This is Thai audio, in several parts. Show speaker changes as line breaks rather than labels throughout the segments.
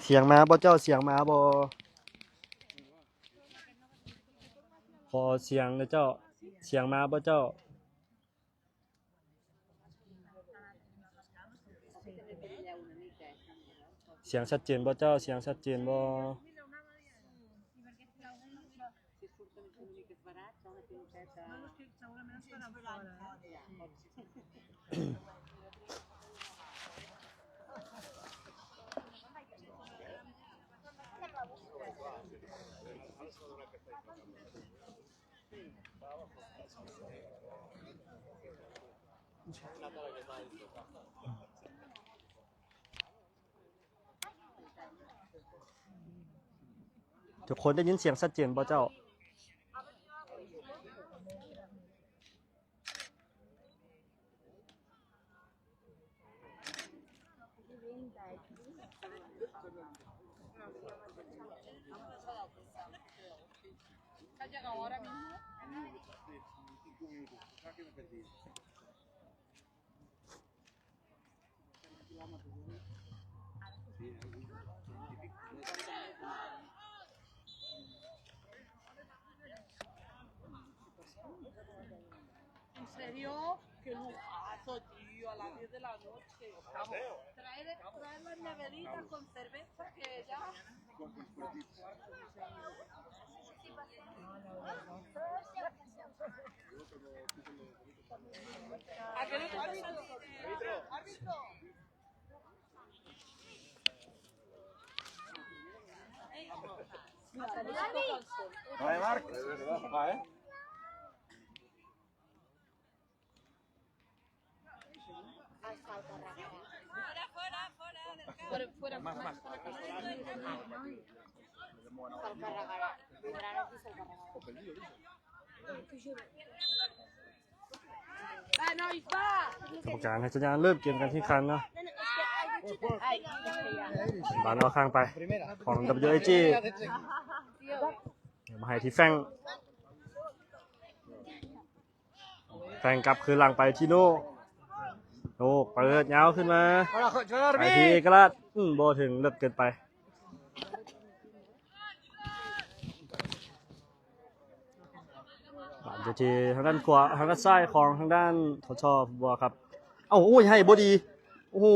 เสียงมาบ่เจ้าเสียงมาบ่ขอเสียงนะเจ้าเสียงมาบ่เจ้าเสียงชัดเจนบ่เจ้าเสียงชัดเจนบ่ทุกคนได้ยินเสียงชัดเจนบ่เจ้า
¿En serio? ¡Qué lujazo, tío! A las 10 de la noche. Traer las neveritas con cerveza que ya... ¿A qué no te pasa a ti? ¿Árbitro?
No hay marca, de verdad, va,
Fuera.
Más.
¡Vamos, va!
กรรมการให้สัญญาณเริ่มเกมกันที่คันเนาะบาลเอาข้างไปของ WAG มาให้ที่แฟงกลับคืนหลังไปที่โน่โอ้เปิดยาวขึ้นมาไปที่กระดาษโบถึงเลิกเกินไปจะทีทางด้านขวาทางด้านซ้ายของทางด้านทชบัวครับเอ้าโอ้ยให้บดีโอ้โห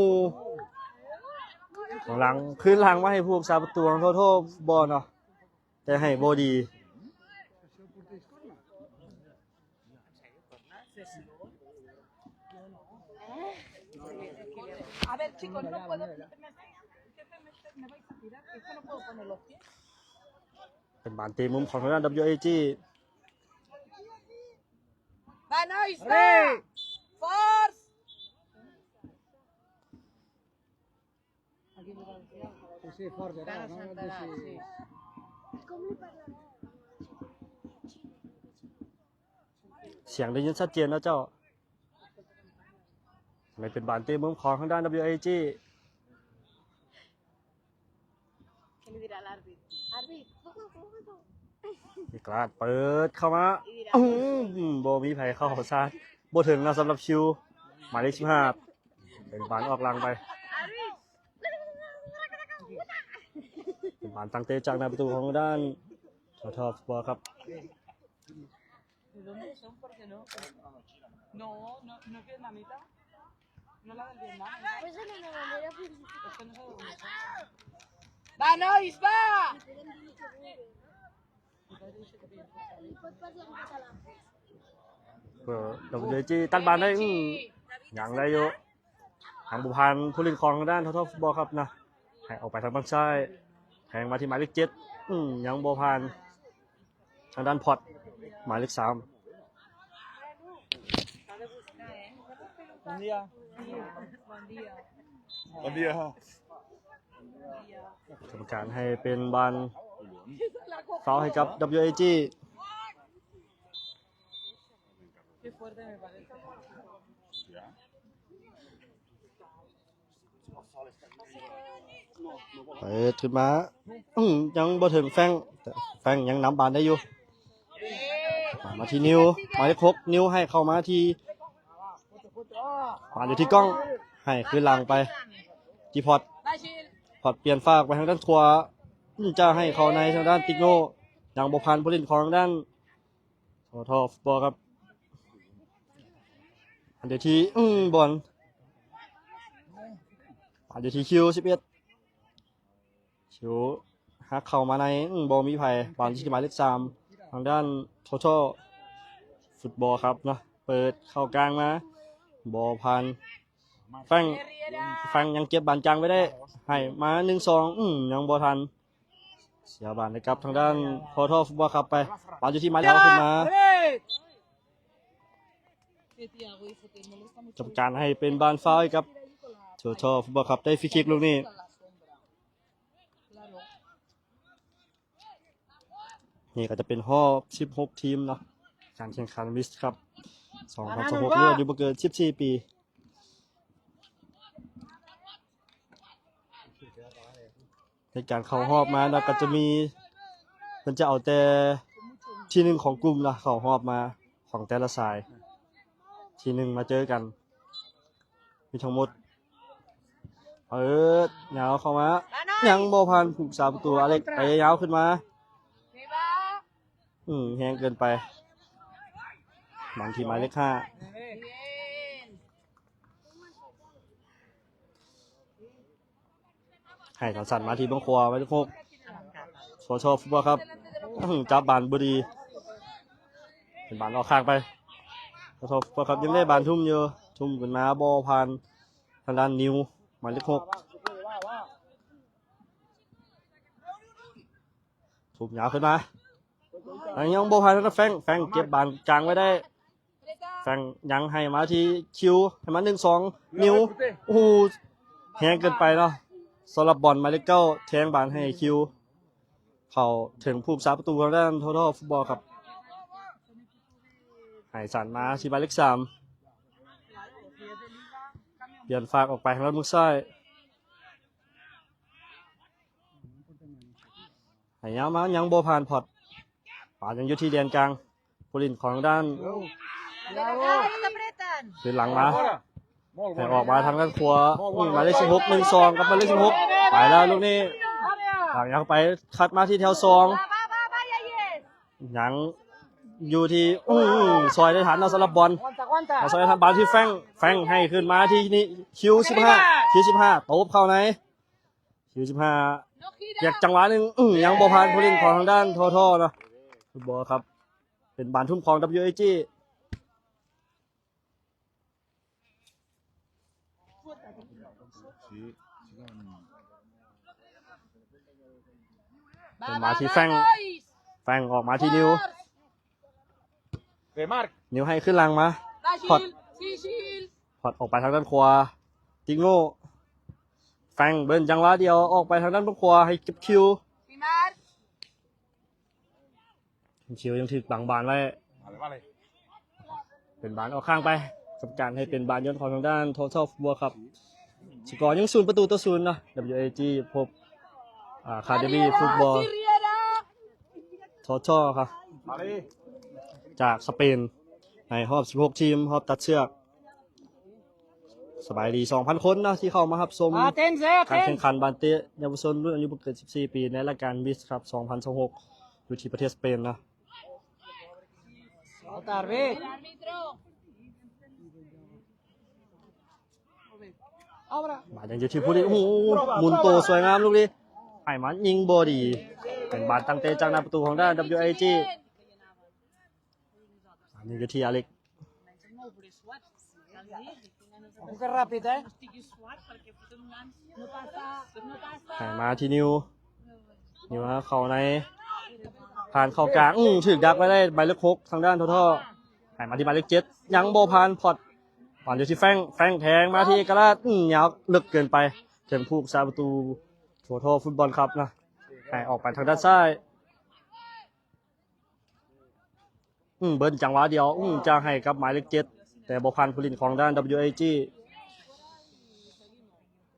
ของหลังขึ้นหลังมาให้พวกซาประตูของโทษบอลเนาะแต่ให้บดี
A ver, chicos, no puedo... ¿Me vais a tirar? Esto no puedo poner los pies.
เป็นบานตีมุมของทางด้าน WAG
¡Vamos, va! ¡Force!
Sí, forza, no? Sì.
เสียงได้ยินชัดเจนแล้วเจ้าไม่เป็นบานตีมุมของทางด้าน WAG
¿Qué le dirá al árbitro? ¡Árbitro!
อีกลาดเปิดเข้ามาโบมีไผเข้าของซาโบถึงนะสำหรับชิวหมายเลข15เป็นบานออกลังไปเป็นบานตั้งเตะจากในประตูของด้านทอสปอร์ครับ
¿De dónde son? ¿Por qué no? No es vietnamita. No la del Vietnam.
Pues en la bandera principal.
Es que no sé de dónde son. ¡Vamos, va!
Pot parlar en català.
เปิด WAG ตัดบานได้อย่างไรอยู่ทางบุพันผู้เล่นของด้านทอสปอร์ครับนะให้ออกไปทางฝั่งซ้ายแทงมาที่หมายเลข7ยังโบพันทางด้านพอตหมายเลข3
Buen día.
Buen día.
กรรมการให้เป็นบานฟาวล์ให้กับ WAG
Qué fuerte me parece.
เปิดขึ้นมายังบ่ถึงแฟงแต่แฟงยังนำบานได้อยู่มาที่นิวหมายเลข6นิ้วให้เข้ามาที่บานอยู่ที่กล้องให้ขึ้นหลังไปที่พอต
Va, Gil.
พอดเปลี่ยนฝากไปทางด้านขวาจะให้เขาในทางด้านติโน่ยังบ่พันผู้เล่นของทางด้านทอฟุตบอลครับอันเดียวทีบอลอันเดียวทีคิว11คิวหักเข้ามาในบอลมีไผ่บอลที่หมายเลข3ทางด้านทอฟุตบอลครับเนาะเปิดเข้ากลางมาบอลพันแฟงยังเก็บบานจังไว้ได้ให้มา1-2ยังบอทันเสียบานนะครับทางด้านทอฟุตบอลครับไปบอลอยู่ที่หมายเลขขึ้นมา จำการให้เป็นบานฟ้าครับโชว์ฟุตบอลครับได้ฟรีคิกลูกนี้นี่ก็จะเป็นรอบ16ทีมเนาะการแข่งขันวิสครับ2016รุ่นอายุบ่เกิน14ปีในการเข้ารอบมาแล้วก็จะมีมันจะเอาแต่ที่หนึ่งของกลุ่มนะเข้ารอบมาของแต่ละสายทีหนึ่งมาเจอกันมีทั้งหมดยาวเข้ามายังโบพันผูกสาประตูอเล็กไปยาวขึ้นมาแห้งเกินไปบางทีหมายเลข5ให้สั่นมาทีบังคัวไว้ทุกคนโซชอบฟุตบอลครับจับบานบุรีเป็นบานออกข้างไปโซชอบฟุตบอลครับยังได้บานทุ่มเยอะทุ่มขึ้นมาบอลพันทางด้านนิวหมายเลข6ถูกยาวขึ้นมายังโบพายแล้วแฟงเก็บบานกลางไว้ได้แฟงยังให้มาที่คิวให้มา1-2นิวโอ้โหแห้งเกินไปเนาะสำหรับบอลหมายเลข9แทงบานให้คิวเขาถึงผู้สาประตูทางด้านทอฟุตบอลครับให้สั่นมาที่หมายเลข3เปลี่ยนฝากออกไปทางด้านมุกซ้ายให้ยาวมายังโบผ่านพอดป่ายังอยู่ที่แดนกลางผู้เล่นของด้านเป็นหลังมาให้ออกมาทางด้านขวาหมายเลข16 1-2กับหมายเลข16ไปแล้วลูกนี้หลังยังไปคัดมาที่แถว2ยังอยู่ที่ซอยได้ฐานเราสำหรับบอลซอยได้ฐานบอลที่แฟงให้ขึ้นมาที่นี่คิว15โต๊บเข้าไหนคิว15อยากจังหวะหนึ่งยังบอลผ่านผู้เล่นของทางด้านทอเนาะฟุตบอลครับเป็นบานทุ่มของ WAG เป็นมาที่แฟงออกมาที่นิวให้ขึ้นหลังมาพอดออกไปทางด้านขวาติโง่แฟงเบิ้ลจังหวะเดียวออกไปทางด้านขวาให้เก็บคิวยังถึกบังบานไว้เป็นบานออกข้างไปกับการให้เป็นบานย้อนของทางด้านทอฟุตบอลครับสกอร์ยัง0-0นะ WAG พบคาเดมี่ฟุตบอลทอครับจากสเปนในรอบ16ทีมรอบตัดเชือกสบายดี 2,000 คนนะที่เข้ามาครับชมการแข่งขันบาลเตะเยาวชนรุ่นอายุไม่เกิน14 ปีในรายการวิสครับ2026อยู่ที่ประเทศสเปนนะมาอย่างที่พูดดิโอ้โหหมุนโตสวยงามลูกนี้ไอ้มันยิงบอดีเป็นบาลตั้งเตะจากหน้าประตูของด้าน WAG นี่ก็ที่อเล็กมาที่นิวเข้าในผ่านเข้ากลางถึกดักไว้ได้ใบเล็ก6ทางด้านทอมาที่ใบเล็ก7ยังโบผ่านพอดผ่านอยู่ที่แฟงแทงมาที่กระลาดยาวลึกเกินไปถึงผู้สาประตูทอฟุตบอลครับนะให้ออกไปทางด้านซ้ายเบิ้ลจังหวะเดียวจะให้กับหมายเลข7แต่บอพันผู้เล่นของด้าน WAG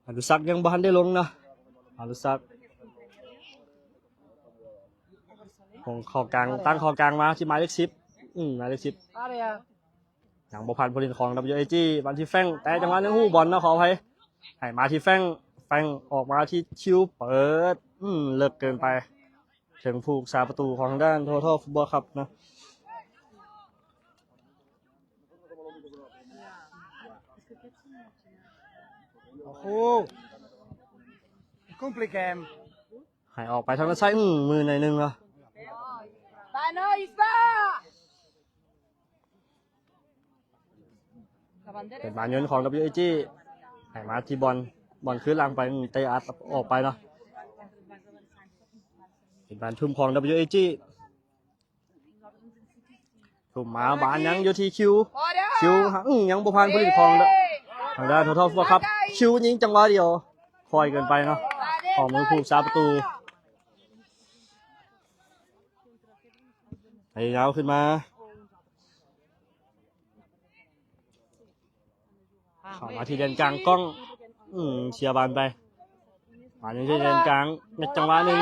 อนุสักยังบ้านได้ลงนะอนุสักของข้อกลางตั้งข้อกลางมาที่หมายเลข10หมายเลข10อย่างบอพันผู้เล่นของ WAG บันที่แฟงแต่จังหวะนึงบอลนะขออภัยให้มาที่แฟ แป้งออกมาที่คิวเปิดเลิกเกินไปถึงผูกสาประตูของทางด้าน Total Football Club นะ
Ojo. Compliquem.
ให้ออกไปทางด้านซ้ายมือหน่อยนึงเหรอ
Va nois, va! La
เป็น
bandera
บานยนของ WAG ให้มาที่บอลขึ้นหลังไปเตะอัดออกไปเนาะเป็นบานทุ่มของ WAG ทุ่มมาบานยังอยู่ที่คิว
Fora!
ยังบ่ผ่านผู้เล่นของทางด้าน Total Football Club คิวยิงจังหวะเดียวคอยเกินไปเนาะของมือผูกสาประตูให้ยาวขึ้นมาเข้ามาที่เดินกลางกล้องเชียร์บอลไปมาอยู่ที่เดินกลางในจังหวะหนึ่ง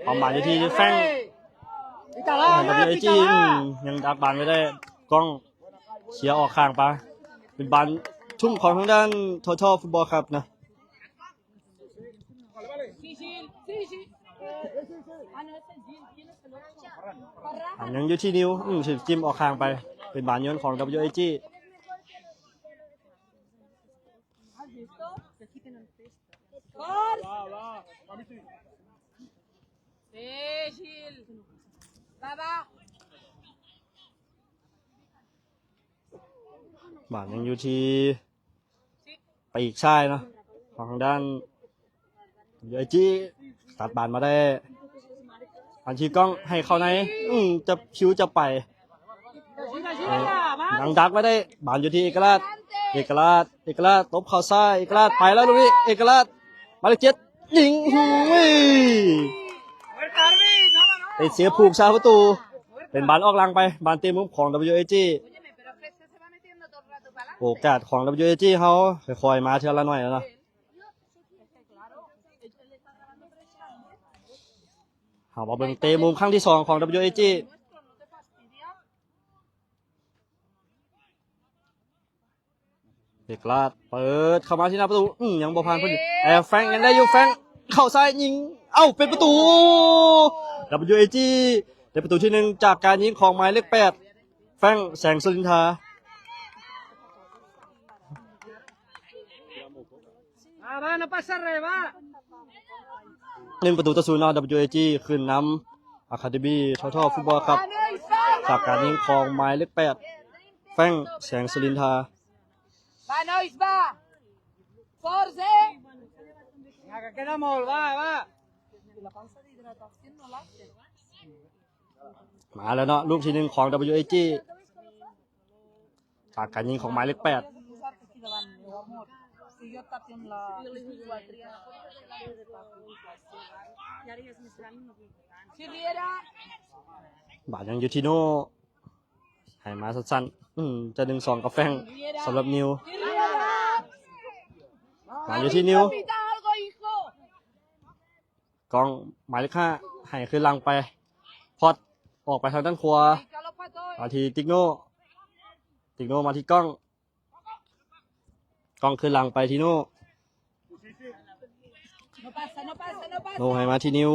พอมาอยู่ที่แฟง WAG ยังดักบอลไม่ได้กล้องเชียร์ออกข้างไปเป็นบอลทุ่มของทางด้าน Total Football Club นะ
Sí, sí. Ah, no, ese es Gil. ¿Quién es el otro?
ยังอยู่ที่นิ้วถึงจิ้มออกข้างไปเป็นบานยนของ WAG
¿Has visto? Que quiten el texto. ¡Gol! Sí, Gil. Va.
บานยังอยู่ที่ปีกซ้ายเนาะของทางด้าน WAG ตัดบานมาได้อันที่กล้องให้เข้าในจะคิวจะไปยังดักไม่ได้บานอยู่ที่เอกราชตบเข่าซ้ายเอกราชไปแล้วลูกนี้เอกราชมาเลเจ็ดยิงไปเสียผูกชาประตูเป็นบานออกหลังไปบานเต็มมุมของ WAG
Óyeme, pero que se va metiendo todo el rato para adelante.
โอกาสของ WAG เขาค่อยๆมาเท่าละหน่อยแล้วเนาะเอามาเบิ่งเตะมุมครั้งที่2ของ WAG
Nuestro, ¿no te fastidia?
เด็กลาดเปิดเข้ามาที่หน้าประตูยังบ่ผ่านพอดีแฟงยังได้อยู่แฟงเข้าซ้ายยิงเป็นประตู WAG ได้ประตูที่1จากการยิงของหมายเลข8แฟงแสงสุรินทรา
Va, no pasa res, va.
1ประตูต่อ0เนาะ WAG ขึ้นนำ Academy Total Football Club
Va nois, va!
จากการยิงของหมายเลข8แฟงแสงสุรินทรา
Va nois, va! Forze!
Vinga, que queda molt, va.
La panza de hidratación no la hace.
มาแล้วเนาะลูกที่1ของ WAG จากการยิงของหมายเลข8
Si yo tapión la si viera
บาทยังอยู่ที่โน่ให้มาสั้นๆจะ1-2กับแฟงสำหรับนิว
si viera
มาอยู่ที่นิว
pita algo hijo
กองหมายเลข5ให้ขึ้นหลังไปพอดออกไปทางด้านขวา
pícalo para todo
มาที่ติ๊กโน่มาที่กล้องขึ้นหลังไปที่โน่
no pasa
โน่ให้มาที่นิว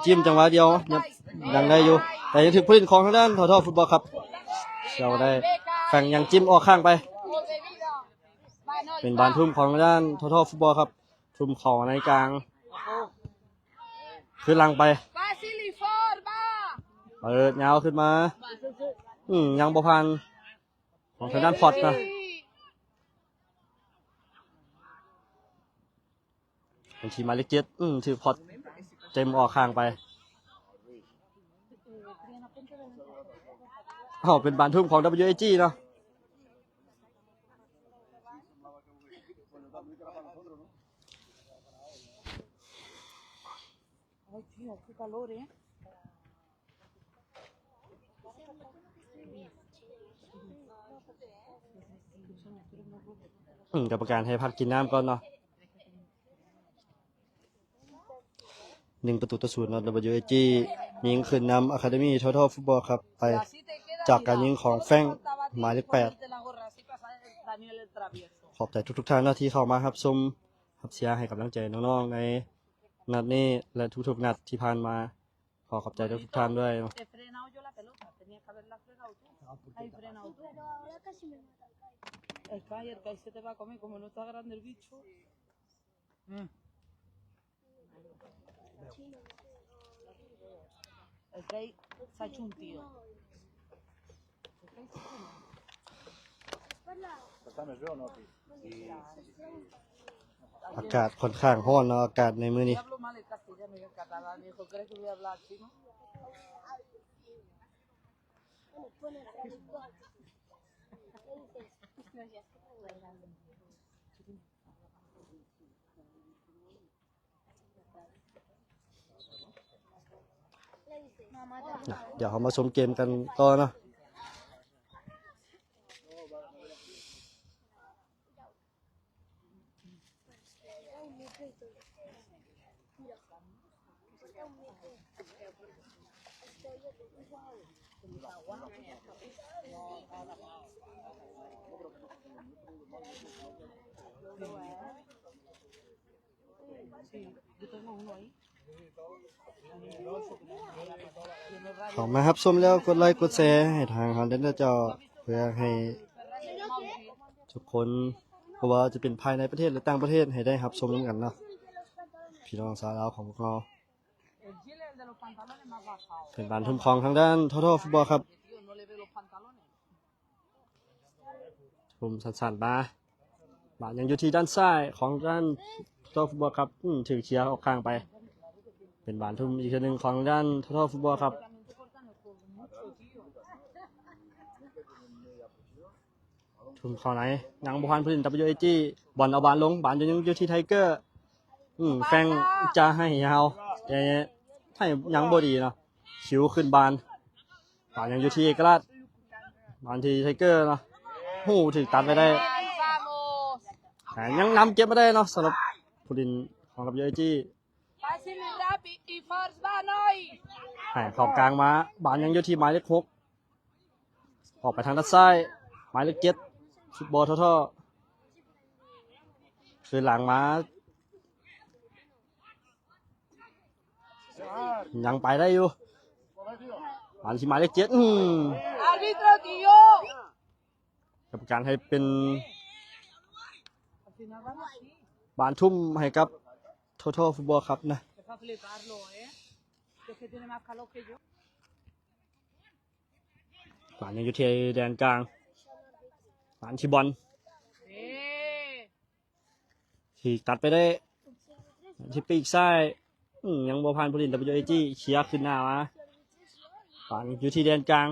จิ้มจังหวะเดียวยังได้อยู่แต่ยังถึงผู้เล่นของทางด้านTotal Football Club เราได้แฟงยังจิ้มออกข้างไป เป็นบานทุ่มของทางด้านTotal Football Club ทุ่มเข่าในกลางขึ้นหลังไป
Vasily for va
เปิดยาวขึ้นมายังบ่ผ่านของทางด้านพอดนะเป็นทีมมาเลเจ็ดถือพอดเต็มออกข้างไปเป็นบานทุ่มของ WAG เนาะ
Ay, tío, qué calor, ¿eh?
กรรมการให้พักกินน้ำก่อนเนาะ1ประตูต่อ0เนาะ WAG ยิงขึ้นนำ Academy Total Football ครับไป
Así te queda
จากการยิงของแฟงหมายเลข8
la gorra, así pasa Daniel el travieso.
ขอบใจทุกๆท่านนะที่เข้ามาครับชม ครับเชียร์ให้กำลังใจน้องๆในนัดนี้และทุกๆนัดที่ผ่านมาขอขอบใจทุกท่านด้วยเนาะ
He frenado yo la pelota, tenía que haberla fregado tú. Ahí frenado tú.
Pero ahora casi me mata el Kai.
El Kai se te va a comer, como no está grande el bicho. El Kai se ha hecho un tío.
Estamos yo, ¿no? Sí.
อากาศค่อนข้างร้อนเนาะอากาศในมื้อ
Yo
นี้
hablo mal el castellano y el catalán, hijo. ¿Crees que voy a hablar chino?
Bueno, pone la radicua. ¿Qué dices? Le dices, mamá,
เดี๋ยวเรามาชมเกมกันต่อเนาะ
un metro y todo. Mira, está un metro.
Sí, yo tengo uno ahí.
เข้ามารับชมแล้วกดไลค์กดแชร์ให้ทางฮันเดนเจ้าเพื่อให้ทุกคนเพราะว่าจะเป็นภายในประเทศหรือต่างประเทศให้ได้รับชมกันเนาะพี่น้องชาวลาวของพวกเรา
El chile, el de los pantalones más bajado.
เป็นการทุ่มของทางด้านทอฟุตบอลครับ
Tío, no le ve los pantalones.
ผมสั่นๆมาบาทยังอยู่ที่ด้านซ้ายของด้านทอฟุตบอลครับถือเชียร์ออกข้างไป เป็นบานทุ่มอีกทีหนึ่งของด้านทอฟุตบอลครับ
También te cortan el culo mucho, tío.
ทุ่มเข้าไหนยังบุพันพื้น WAG บอลเอาบานลงบานยังอยู่ที่ไทเกอร์แฟงจะให้ยาวแต่ให้ยังบดีเนาะคิวขึ้นบานยังอยู่ที่เอกราชบานที่ไทเกอร์เนาะหูถึงตัดไปได้
¡Ay, vamos!
แต่ยังนำเก็บไม่ได้เนาะสำหรับผู้ดินของ WAG
Fácil y rápido y Force van hoy.
ให้ขอบกลางมาบานยังอยู่ที่หมายเลข6ออกไปทางด้านซ้ายหมายเลข7ฟุตบอลท่อคือหลังมายังไปได้อยู่บานที่หมายเลข7
Árbitro, tío.
กับการให้เป็น
Al final van así.
บานทุ่มให้กับท่อฟุตบอลครับนะ
Deja fliparlo, ¿eh? Que es que tiene más calor que yo.
บานยังอยู่ที่แดนกลางบานที่บอล
¡Eh!
ที่ตัดไปได้ที่ปีกซ้ายยังบ่ผ่านผู้เล่น WAG เคลียร์ขึ้นหน้ามาบานอยู่ที่แดนกลาง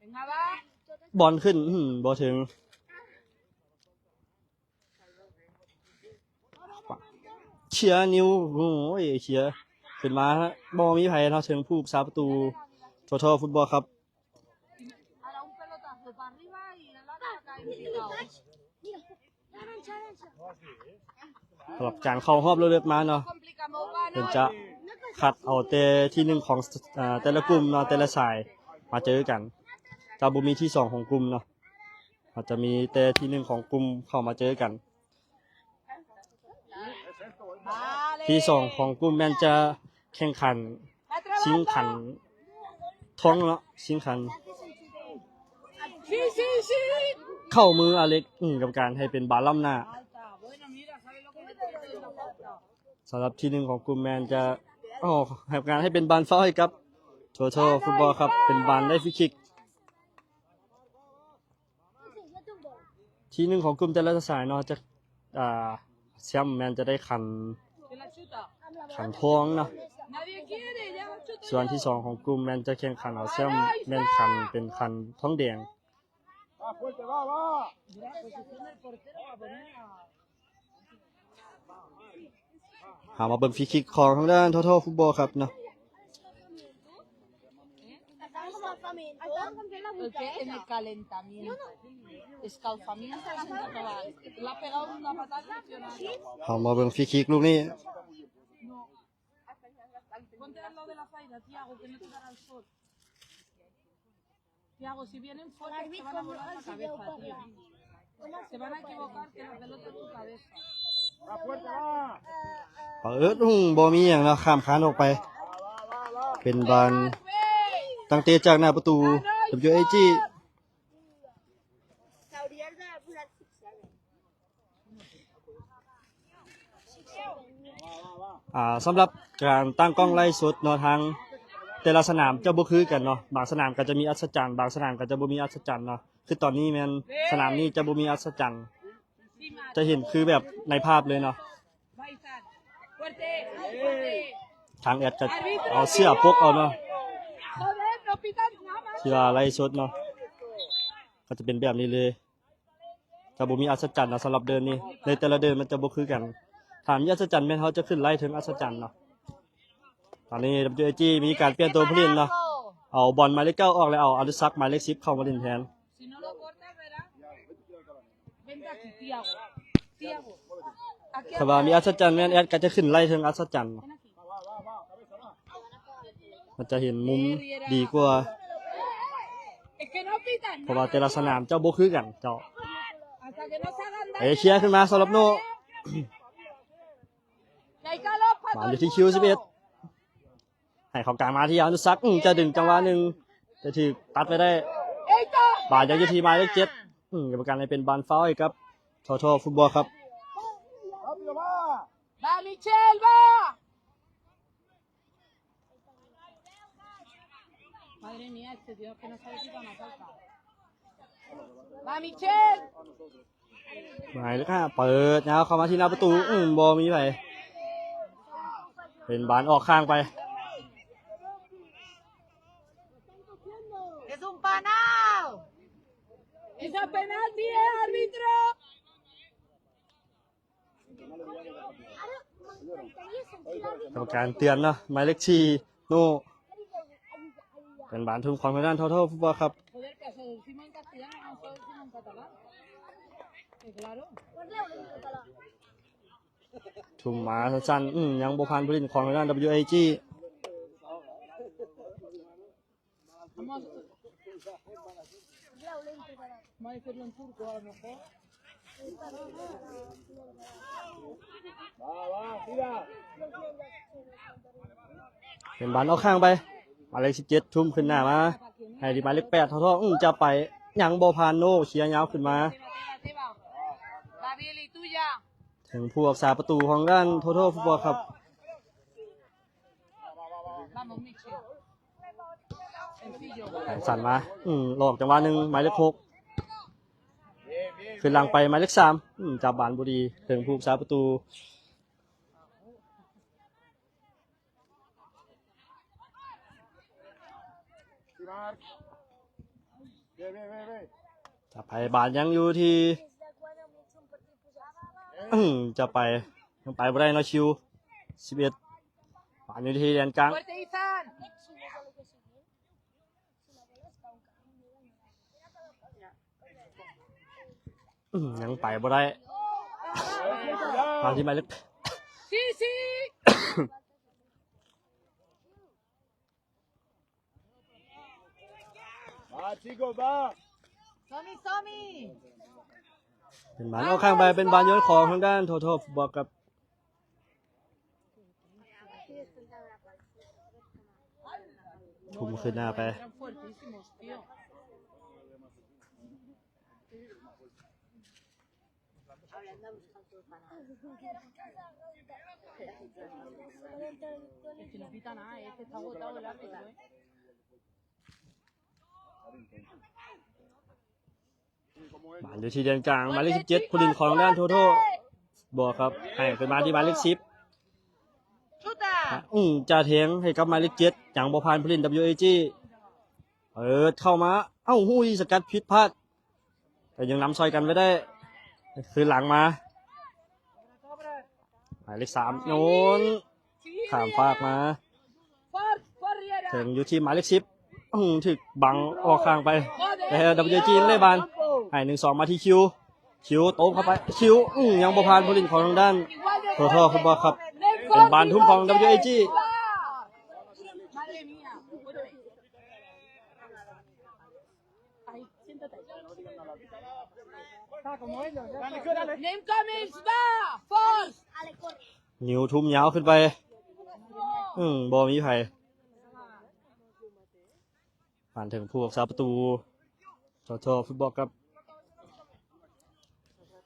Venga, va.
บอลขึ้นบ่ถึงเชียร์นิ้วโอ้ยเชียร์ขึ้นมาบ่มีไผเนาะถึงผู้รักษาประตูท่อฟุตบอลครับ
Ahora un pelotazo para arriba y el otro acá invitado.
Mira, arancha, arancha.
สำหรับการเข้ารอบเลือกๆมาเนาะ
Complicamos,
เพิ่น
van
จะ คัดเอาแต่ที่หนึ่งของแต่ละกลุ่มเนาะแต่ละสายมาเจอกันจะบ่มีที่สองของกลุ่มเนาะอาจจะมีแต่ที่หนึ่งของกลุ่มเข้ามาเจอกัน
Vale.
ที่สองของกลุ่มแม่นจะแข่งขัน
Va
ชิงขัน
trabajando.
ท้องเนาะชิงขัน
Sí, sí, sí.
เข้ามืออเล็กกับการให้เป็นบาล่ำหน้า
Falta. Bueno, mira, ¿sabes lo que me estoy haciendo falta?
สำหรับที่หนึ่งของกลุ่มแมนจะให้การให้เป็นบานเฝ้าให้กับทัวฟุตบอลครับเป็นบานได้ฟรีคิก
Yo tengo.
ที่หนึ่งของกลุ่มแต่ละสายเนาะจะแชมป์แมนจะได้ขัน
¿Quién la chuta?
ขันทองเนาะ
Nadie quiere, ya la chuto
ส่วน
yo.
ที่สองของกลุ่มแมนจะแข่งขันเอาแชมป์แมนขันเป็นขันท้องแดง
Va fuerte, va, va.
Mira, posición del portero para poner a...
หามาเบิ่งฟรีคิกของทางด้านทัวฟุตบอลครับเนาะ
Estamos como alfamento. Estamos con la
El que en el calentamiento. Escalfamiento es en catalán. Le ha pegado una patada impresionante.
หามาเบิ่งฟรีคิกลูกนี้
No. Ponte al lado de la faida, Tiago, que no te dará el sol. Tiago, si vienen fuertes te van a volar la cabeza, tío. Se van a equivocar que la pelota es tu cabeza.
Va fuerte, va.
เปิดบ่มีหยังเนาะข้ามคานออกไป เป็นบานตั้งเตะจากหน้าประตู WAG
Saudi Arabia bulan
สำหรับการตั้งกล้องไล่สดเนาะทางแต่ละสนามจะบ่คือกันเนาะบางสนามก็จะมีอัศจรรย์บางสนามก็จะบ่มีอัศจรรย์เนาะคือตอนนี้แม่นสนามนี้จะบ่มีอัศจรรย์จะเห็นคือแบบในภาพเลยเนาะ
Baisan. Fuerte, fuerte.
ทางแอดก็เอาเสื้อปกเอาเนาะ
Joder, no pitas nada más.
ที่ว่าไล่สดเนาะก็จะเป็นแบบนี้เลยก็บ่มีอัศจรรย์เนาะสำหรับเดินนี้ในแต่ละเดินมันจะบ่คือกันถามมีอัศจรรย์แม่นเขาจะขึ้นไล่ถึงอัศจรรย์เนาะตอนนี้ WAG มีการเปลี่ยนตัวผู้เล่นเนาะเอาบอลหมายเลข9ออกแล้วเอาอนุสักดิ์หมายเลข10เข้ามาเล่นแทน
Si no lo cortas, verás. Vente aquí, Tiago. Tiago. Aquí
ถ้าว่ามีอัศจรรย์แม่นแอดก็จะขึ้นไล่ถึงอัศจรรย์เนาะ
ven aquí.
มันจะเห็นมุมดีกว่า
Es que no pitan
เพราะว่า
nada.
แต่ละสนามเจ้าบ่คือกันเจ้า
Hasta que no se hagan
เอ
daño.
เชียขึ้นมาสำหรับโน
Que hay calor para
มา
todo
อยู่
el
ที่คิว
mundo.
11ให้เขากลางมาที่อนุสักดิ์จะดึงจังหวะหนึงแต่ถูกตัดไปได้
¡Eito!
บาดยังอยู่ที่หมายเลข7กรรมการให้เป็นบานฟาวล์ให้ครับทอฟุตบอลครับ
Rápido, va.
¡Va, Michel, va! Madre mía, este tío que no sabe si van a saltar. ¡Va, Michel!
หมายเลข5เปิดยาวเข้ามาที่หน้าประตูบอลมีไปเป็นบานออกข้างไป
¡Es un panao! ¡Es a penalti, árbitro!
กรรมการเตือนเนาะหมายเลข4โนเป็นบานทุ่มของทางด้านทอฟุตบอลครับ
Joder, que se decimos en castellano, no se decimos en catalán. Que claro.
ทุ่มมาสั้นๆยังบ่ผ่านผู้เล่นของทางด้าน WAG
Vamos, vamos a decirlo en turco a lo mejor.
Va, va, tira.
เป็นบานออกข้างไปหมายเลข17ทุ่มขึ้นหน้ามาให้ที่หมายเลข8ทอจะไปยังบ่ผ่านโนเคลียร์ยาวขึ้นมา
Te va. Gabriel, ¿y tuya?
ถึงผู้รักษาประตูของด้านทอฟุตบอลครับ
Vamos, Michel. Sencillo.
แข่งสั่นมาหลอกจังหวะหนึ่งหมายเลข6
Bien, bien.
ขึ้นหลังไปหมายเลข3จับบานบุรีถึงผู้รักษาประตู
Sí, Marc. Bien, bien, bien, bien.
จะไปบานยังอยู่ที่จะไปยังไปบ่ได้เนาะชิว11บานอยู่ที่แดนกลาง
Fuerte, Izan.
ยังไปบ่ได้บานที่หมายเลข
Sí, sí.
Va, chicos, va.
Somi, Somi.
เป็นบานออกข้างไปเป็นบานโยนของทางด้านทอฟุตบอลครับ ทุ่มขึ้นหน้าไป
Eran fuertísimos, tío. Es que no pita nada, este está agotado el árbitro, ¿eh?
บานอยู่ที่แดนกลางหมายเลข17ผู้เล่นของด้านทอบอลครับให้เป็นบานที่หมายเลข10
¡Chuta!
จะเทงให้กับหมายเลข7อย่างบ่ผ่านผู้เล่น WAG เปิดเข้ามาหุ้ยสกัดผิดพลาดแต่ยังนำซอยกันไว้ได้คือหลังมาหมายเลข3โน้นข้ามฟากมา
¡For Riera!
ถึงอยู่ที่หมายเลข10ถึกบังออกข้างไปแต่ WAG ยังได้บานให้1-2มาที่คิวโต๊ะเข้าไปคิวยังบ่ผ่านผู้เล่นของทางด้านทอฟุตบอลครับเป็นบานทุ่มของ WAG
Madre mía. Ahí, siéntate.
Está como ellos. Ya
Dale,
está.
dale.
Name comments va! Force!
Ale, corre.
นิ้วทุ่มยาวขึ้นไปบอมีไผผ่านถึงผู้รักษาประตูทอฟุตบอลครับ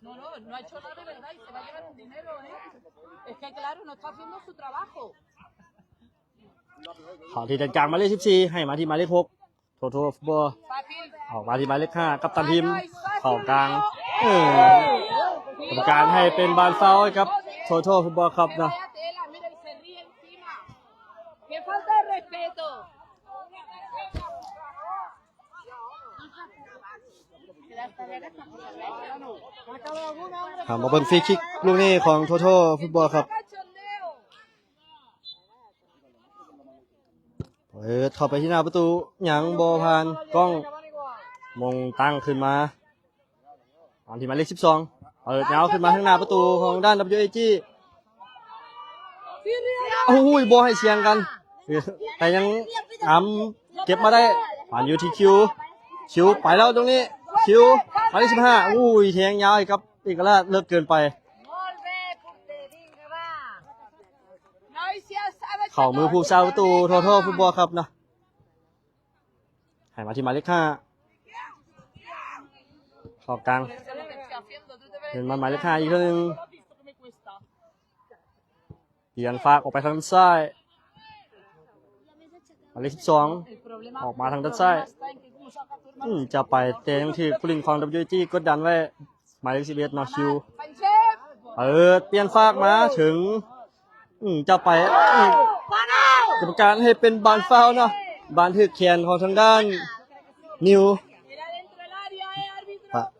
No, no, no ha hecho nada de verdad y se va a llevar un dinero, ¿eh? Es que claro, no está haciendo su trabajo.
ขอที่ด้านกลางหมายเลข14ให้มาที่หมายเลข6โทฟุตบอล
Fácil.
ออกมาที่หมายเลข5กัปตันทีมเข้ากลางกรรม
Cuidado.
การให้เป็นบานฟาวล์ให้ครับโทฟุตบอลครับ
Que
นะ
vaya tela, mira, y se ríe encima. ¡Qué falta de respeto!
Sácalo alguna, hombre.
ถามมาเบิ่งฟรีคิกลูกนี้ของโทฟุตบอลครับ
¡Cachondeo!
เปิดเข้าไปที่หน้าประตูหยังบอผ่านกล้อง มงตั้งขึ้นมาอันที่หมายเลข12เปิดยาวขึ้นมาข้างหน้าประตูของด้าน WAG โอ้ยบอลให้เสียงกัน แต่ยังเก็บมาได้ผ่านยูทีคิวไปแล้วตรงนี้คิวหมายเลข15อุ้ยแทงยาวอีกครับอีกแล้วเลิกเกินไป
Molt bé, punterín, que va. Noi si alçava
เข่ามือผู้สาประตูโทฟุตบอลครับนะให้มาที่หมายเลข5ขอบกลาง เห็นมาหมายเลข5อีกครั้งหนึงเปลี่ยนฝากออกไปทางด้านซ้ายหมายเลข12ออกมาทางด้านซ้ายจะไปเตะยังที่ผู้เล่นของ WG กดดันไว้หมายเลข11นอคิว เปิดเปลี่ยนฝากมาถึงจะไปกรรมการให้เป็นบานฟาวล์เนาะบานถือแขนของทางด้านนิว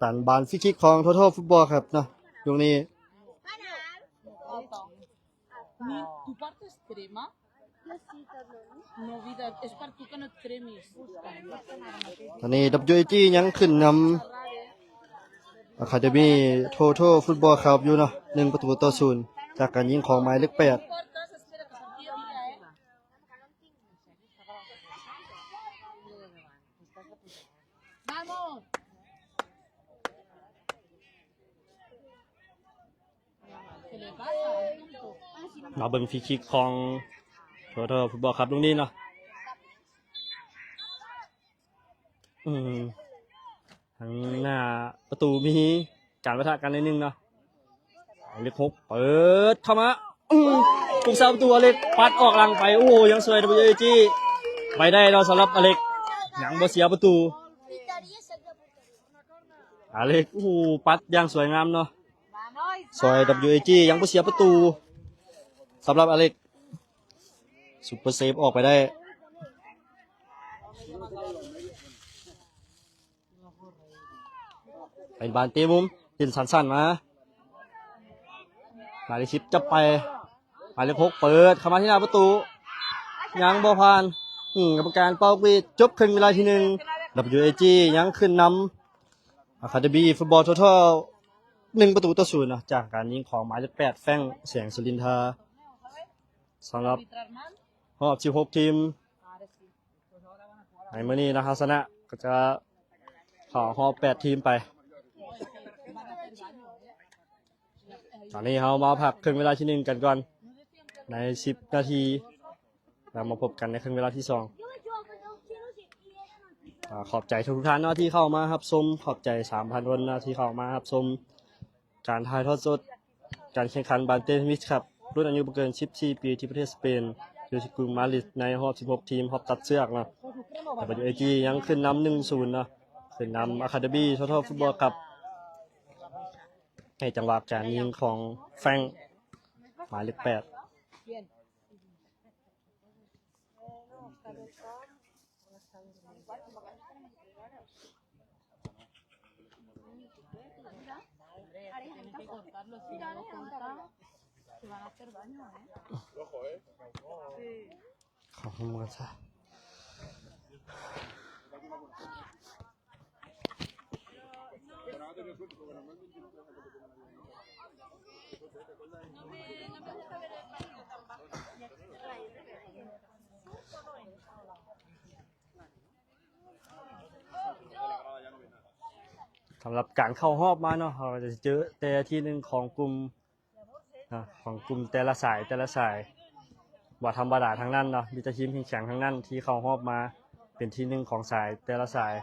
ตันบานฟรีคิกของโทฟุตบอลครับเนาะตรงนี้
Tu parte extrema?
Yo sí, Carlos.
No, vida, es per tu que no et cremis.
ตอนนี้ WAG ยังขึ้นนำอะคาเดมี่โทฟุตบอลครับอยู่เนาะ1-0จากการยิงของหมายเลข8
Portes, espera, que sentia dia, eh? Vamos! ¿Qué le pasa?
มาเบิ่งฟรีคิกของโทฟุตบอลครับตรงนี้เนาะทางหน้าประตูมีการปะทะกันนิดนึงเนาะหมายเลข6เปิดเข้ามาผู้สาประตูอเล็กปัดออกหลังไปโอ้ยังสวย WAG ไปได้เราสำหรับอเล็กยังบ่เสียประตู
Gritaría, saca portería.
อเล็กปัดอย่างสวยงามเนาะ
Vamos!
ซอย WAG ยังบ่เสียประตูสำหรับอเล็กซุปเปอร์เซฟออกไปได้เป็นบานเตะมุมยินสั้นๆมาหมายเลข10จะไปหมายเลข6เปิดเข้ามาที่หน้าประตูยังบ่ผ่านกรรมการเป่าปีจบครึ่งเวลาที่1 WAG ยังขึ้นนำอะคาเดมี่ฟุตบอล1-0นะจากการยิงของหมายเลข8แฟงแสงสุรินทราสำหรับ
¿Arbitrar mal?
รอบ16ทีม
Ahora sí. Pues ahora van a jugar.
ในมื้อนี้นะครับชนะก็จะเข้ารอบ8ทีมไป
Van a hacer daño, ¿eh?
ตอนนี้เรามาพักครึ่งเวลาที่1กันก่อนใน10นาทีแล้วมาพบกันในครึ่งเวลาที่2
Yo me equivoco, no quiero si quieren.
ขอบใจทุกท่านเนาะที่เข้ามาครับชมขอบใจ 3,000 คนนะที่เข้ามาครับชมการถ่ายทอดสดการแข่งขันบาลเตนนิสครับรุ่นอายุบ่เกิน14ปีที่ประเทศสเปนอยู่ที่กรุงมาดริดในรอบ16ทีมรอบตัดเชือกเนาะแต่ปัจจุบันยังขึ้นนำ 1-0 เนาะขึ้นนำอะคาเดมี่โทฟุตบอลครับให้จังหวะการยิงของแฟงหมายเลข8
Bien. Tienen que cortarlo, si no lo cortan, se van a hacer daño, ¿eh?
ขอบคุณครับ ท ำหรับการเข้ารอบมาเนาะเราจะเจอแต่ที่หนึ่งของกลุ่มของกลุ่มแต่ละสายบ่ธรรมดาทั้งนั้นเนาะมีแต่ทีมแข็งๆทั้งนั้นที่เข้ารอบมาเป็นที่หนึ่งของสายแต่ละสาย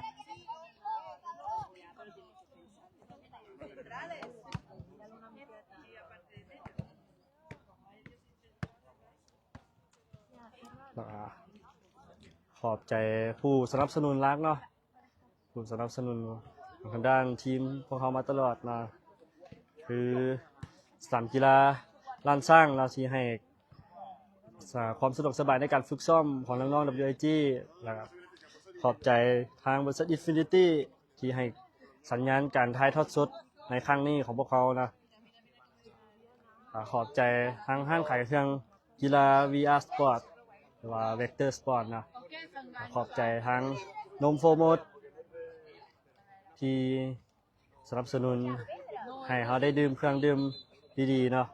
ขอบใจผู้สนับสนุนรักเนาะผู้สนับสนุนทางด้านทีมพวกเขามาตลอดนะคือสนามกีฬาลานสร้างเราที่ให้ความสะดวกสบายในการฝึกซ้อมของน้องๆ WIG นะครับขอบใจทางบริษัท Infinity ที่ให้สัญญาณการถ่ายทอดสดในครั้งนี้ของพวกเขานะขอบใจทางห้างขายเครื่องกีฬา VR Sport หรือว่า Vector Sport นะขอบใจทางนมโฟร์โมดที่สนับสนุนให้เขาได้ดื่มเครื่องดื่มดีๆเนาะ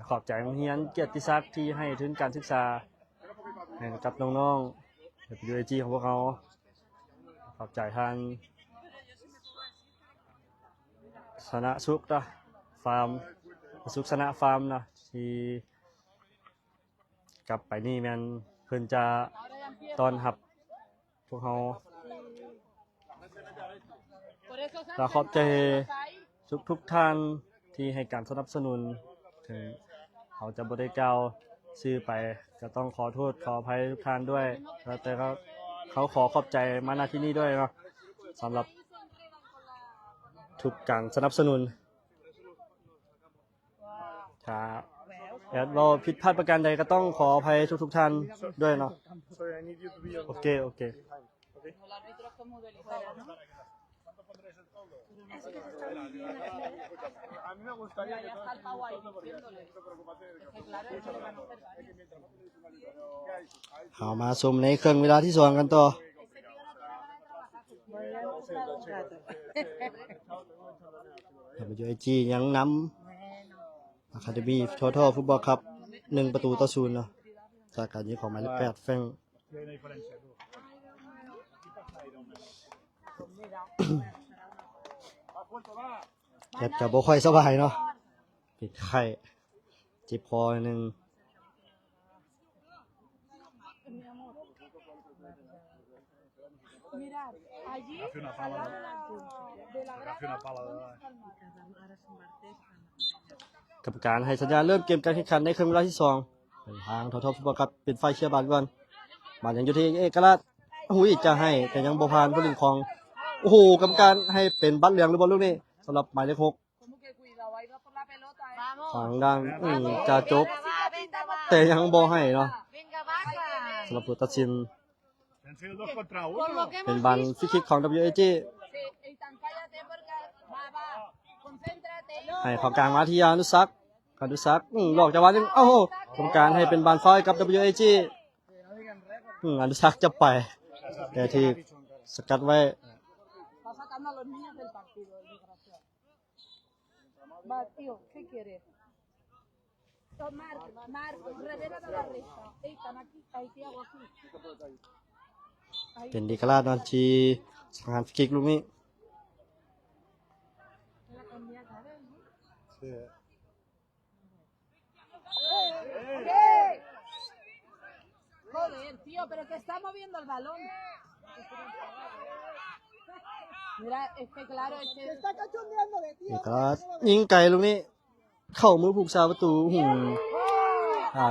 ขอบใจโรงเรียนเกียรติศักดิ์ที่ให้ทุนการศึกษาให้กับน้องๆ WIG ของพวกเขาขอบใจทางชนะสุขนะฟาร์มสุขชนะฟาร์มนะที่กลับไปนี่แมนเพิ่นจะต้อนรับพวกเขาเราขอบใจทุกท่านที่ให้การสนับสนุนถึงเขาจะบริกล่าวชื่อไปก็ต้องขอโทษขออภัยทุกท่านด้วยแต่เขาขอขอบใจมาณที่นี่ด้วยเนาะสำหรับทุกการสนับสนุนครับเราผิดพลาดประการใดก็ต้องขออภัยทุกท่านด้วยเนาะโอเค
A mí me gustaría que todo esto preocupación.
เอามาชมในเครื่องเวลาที่สองกันต่อWIG ยังนำอะคาเดมี่ทอทัลฟุตบอลครับ1-0เนาะจากการยิงของหมายเลข8แฟงแอบจะบ่ค่อยสบายเนาะเป็นไข้เจ็บคอหนึ่ง
Mirad, allí al lado de la grada
กับการให้สัญญาณเริ่มเกมการแข่งขันในครึ่งเวลาที่2เป็นทางทอทัลฟุตบอลครับเป็นไฟเชียร์บาลก่อนบาลยังอยู่ที่เอกราชจะให้แต่ยังบ่ผ่านผู้เล่นของโอ้โหกรรมการให้เป็นบัตรเหลืองหรือบอลลูกนี้สำหรับหมายเลข6ทางด้านจะจบแต่ยังบ่ให้เนาะสำหรับผู้ตัดสินเป็นบอลฟรีคิกของ WIG ให้เข้ากลางมาที่อนุสักหลอกจังหวะนึงโอ้โหกรรมการให้เป็นบอลฟาวล์กับ WIG อนุสักจะไปแต่ที่สกัดไว้
Va, tío, ¿qué quieres? Marco, revela la resta. Están aquí, ahí te hago aquí.
เป็นดีกราดนอนที่สังหารฟรีคิกลูกนี้
Joder, tío, pero que está moviendo el balón. Mira, es que claro, es que...
Está cachondeando de
ดี
tío.
กราดยิงไกลลูกนี้เข้ามือผูกเสาประตู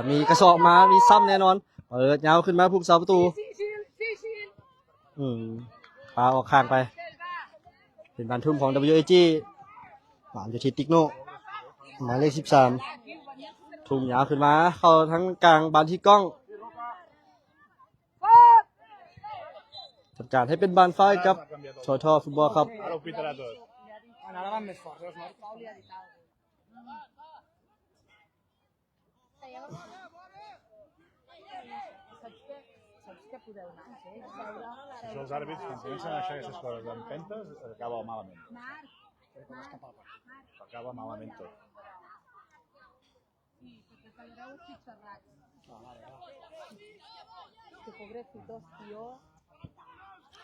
มีกระสอบมามีซ้ำแน่นอนเปิดยาวขึ้นมาผูกเสาประตู ปาออกข้างไปเป็นบอลทุ่มของ WIG หวานอยู่ที่ติ๊กโน่หมายเลข13ทุ่มยาวขึ้นมาเข้าทั้งกลางบอลที่กล้องจัดการให้เป็นบอลไฟกับทอทัลฟุตบอลครับ
Ahora van més forts, no?
Si els àrbits, quan comencen a deixar aquestes coses d'empentes, acaba malament. Acaba malament tot.
Qué pobrecitos, tío.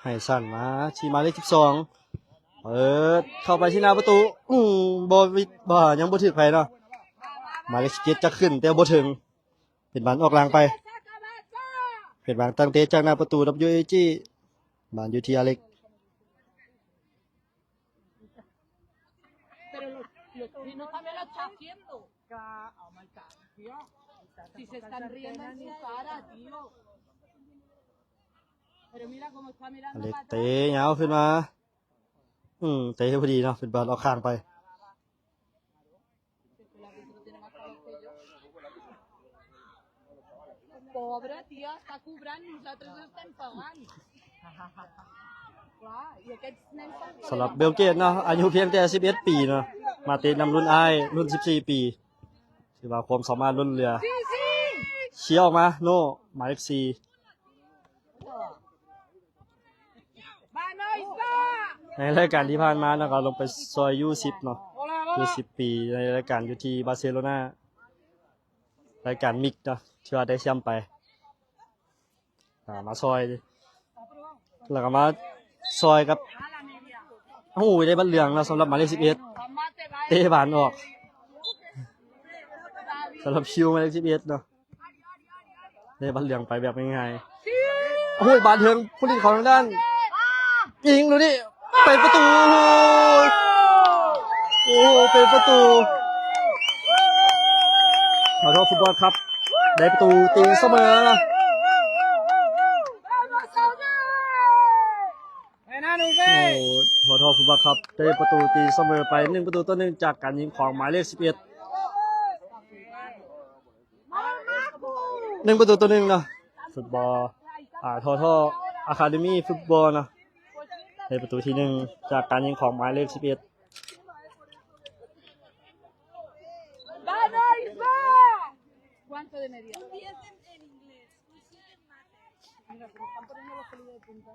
ให้สั่นมาที่หมายเลข12 เปิดเข้าไปที่หน้าประตูบ่ยังบ่ถึกไผเนาะหมายเลข17จะขึ้นแต่บ่ถึงเป็นบอลออกหลังไปเป็นบอลตั้งเตะจากหน้าประตู WAG บอลอยู่ที่อเล็ก
Pero los chinos también lo están haciendo. Si se están riendo en su cara, tío. Pero mira cómo está
อ
mirando
เล็ก
para
เตะยาวขึ้นมาเตะพอดีเนาะเป็นบอลออกข้างไป
Pobre, tío, està cobrant, nosaltres estem pagant. Clar, i aquests nens fan
สำหรับเบลเกตเนาะอายุเพียงแต่11ปีเนาะมาเตะนำรุ่นอ้ายรุ่น14ปีถือว่าความสามารถล้นเหลือ
Sí, sí!
เชียร์ออกมาโน่หมายเลข4
Va, nois, va!
ในรายการที่ผ่านมาเนาะก็ลงไปซอยยู10เนาะยู10ปีในรายการอยู่ที่บาร์เซโลนารายการมิกเนาะที่ว่าได้แชมป์ไปมาซอยแล้วก็มาซอยกับโอ้ยได้บัตรเหลืองแล้วสำหรับหมายเลข11
Tomate, va,
เตะบานออกสำหรับชิวหมายเลข11เนาะได้บัตรเหลืองไปแบบง่ายๆโอ้ยบานเทิงผู้เล่นของทางด้านยิงดูดิเป็นประตูโอ้โหเป็นประตูขอโทษฟุตบอลครับได้ประตูตีเสมอนะ โอ้โหขอโทษฟุตบอลครับได้ประตูตีเสมอไป1-1จากการยิงของหมายเลข11 1-1เนาะฟุตบอลทออะคาเดมี่ฟุตบอลเนาะได้ประตูที่1จากการยิงของหมายเลข11
va, nois, va! ¿Cuánto de media?
Un 10 en inglés, un 7 en mates.
Mira, pero están poniendo los pelos de punta.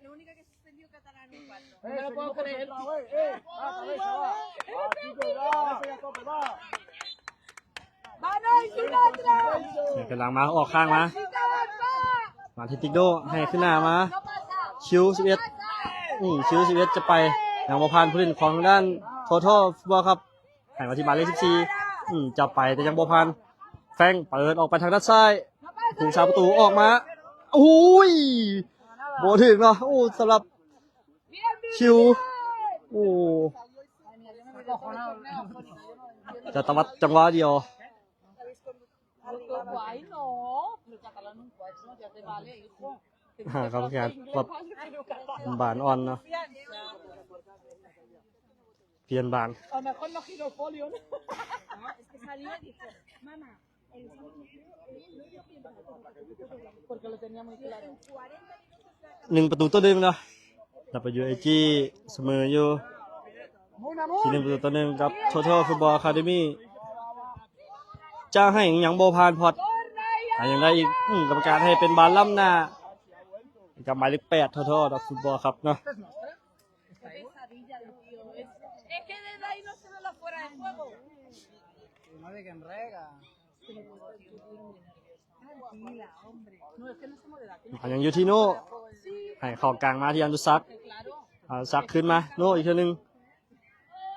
Lo único que suspendió catalán un 4.
No me lo puedo creer. Va, nois, un altre!
เนี่ยกำลังมาออกข้างมา
Necesita avançar!
มาที่ติ๊กโดให้ขึ้นหน้ามา
No passa!
ชิว11ชิว11จะไปยังบ่ผ่านผู้เล่นของทางด้านทอฟุตบอลครับให้มาที่หมายเลข14จะไปแต่ยังบ่ผ่านแฟงเปิดออกไปทางด้านซ้ายผู้สาประตูออกมาโอ้ยบ่ถึงเนาะโอ้สำหรับ
Bien, bien!
ชิวโอ้ จะตวัดจังหวะเดียว
Guay, no. Pero catalán un 4, ya te vale, hijo.
ครับงานแบบบานอ่อนเนาะเปลี่ยนบาน
A lo mejor no giro el folio, ¿no?
Es que salió y dijo, mamá, el
Porque lo tenía muy claro.
1-1เนาะWAG เสมออยู่ที่1-1กับ Total Football Academy จะให้หยังบ่ผ่านพอดอย่างไรอีกกรรมการให้เป็นบานล้ำหน้ากับหมายเลข8 Total Football ครับเนาะ
Qué pesadilla de tío. Es que desde ahí no se ve la fuera de juego.
No de que enrega.
Tranquila, hombre. No, es que no se mueve de aquí.
ยังอยู่ที่โน่ให้เข้ากลางมาที่อันดุซัก
Claro.
ซักขึ้นมาโน่อีกทีนึง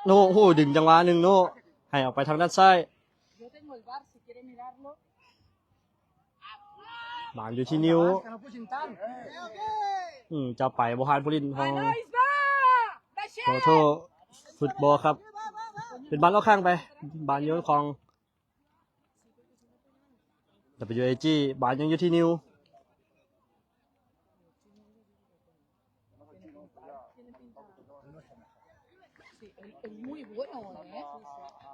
โน่โอ้โหดึงจังหวะหนึ่งโน่ให้ออกไปทางด้านซ้าย
Yo tengo el bar, si quiere mirarlo.
หมานอยู่ที่นิ้ว
Que no pusin tant.
จะไปบอฮานผู้ลินของ
¡Nois, va!
ขอโทษฟุตบอลครับ เป็นบานล็อกข้างไปบานโยนของ WAG บานยังอยู่ที่นิ้ว
Es muy bueno, ¿eh?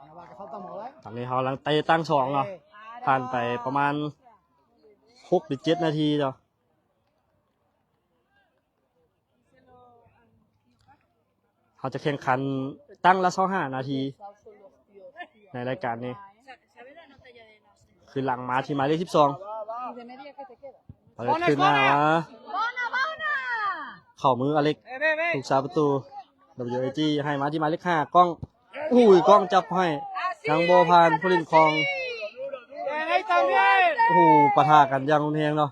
No va, que falta molt, eh?
ตอนนี้เขากำลังเตะตั้งสองเนาะผ่านไปประมาณ6-7 นาทีเนาะเขาจะแข่งขันตั้งละ25 นาที ในรายการนี้
¿Sabes la nota ya de las
คือหลังมาที่หมายเลข12
¿Y de media qué te queda?
เปิดขึ้นหน้ามา
¡Bona, bona!
เข้ามืออเล็กถูกสาประตู WAG ให้มาที่หมายเลข5กล้องอุ้ยกล้องจับให้ยังโบพานผู้ลินคองโอ้โหปะทะกันอยังรุนแรงเนาะ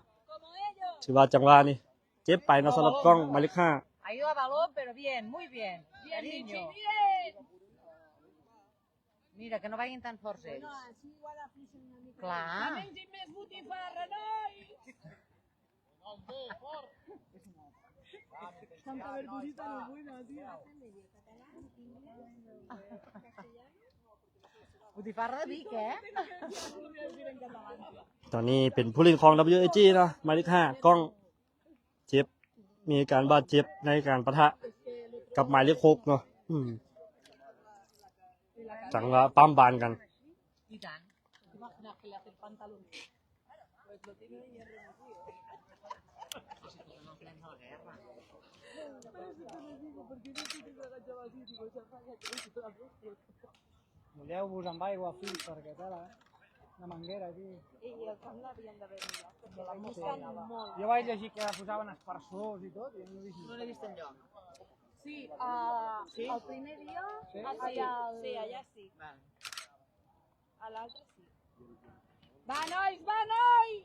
ถือว่าจังหวะนี้เจ็บไปเนาะสำหรับกล้องหมายเลข5
Ha ido a
balón, pero bien, muy bien.
Bien,
Cariño.
Michi, bien.
Mira, que no vagin tan forts ells.
Així igual afluixen una mica.
Clar.
Mengi més botifarra, nois.
Tanta verdurita no buena, tío. Medio catalán, inglés, castellano.
Botifarra de Vic, eh?
ตอนนี้เป็นผู้เล่นของ WAG นะหมายเลข5กล้องเจ็บมีการบาดเจ็บในการปะทะกับหมายเลข6เนาะจังหวะปั๊มบานกัน
I tant.
Imagina que le hace el pantalón. Pues lo tiene ahí arremetido.
No plens de la guerra.
Por eso te lo digo, porque no sé que se agachaba así, digo, ya vaya, que no se la puesto.
Mulleu-vos amb aigua fins perquè tela, una manguera aquí.
I el camp l'havien d'haver mirat, perquè la mossen molt.
Jo vaig llegir que posaven aspersors i tot, i no he vist
No l'he vist enlloc.
Sí, el primer dia,
Sí?
sí, allà sí.
Val.
A l'altre sí. Va, nois, va, nois!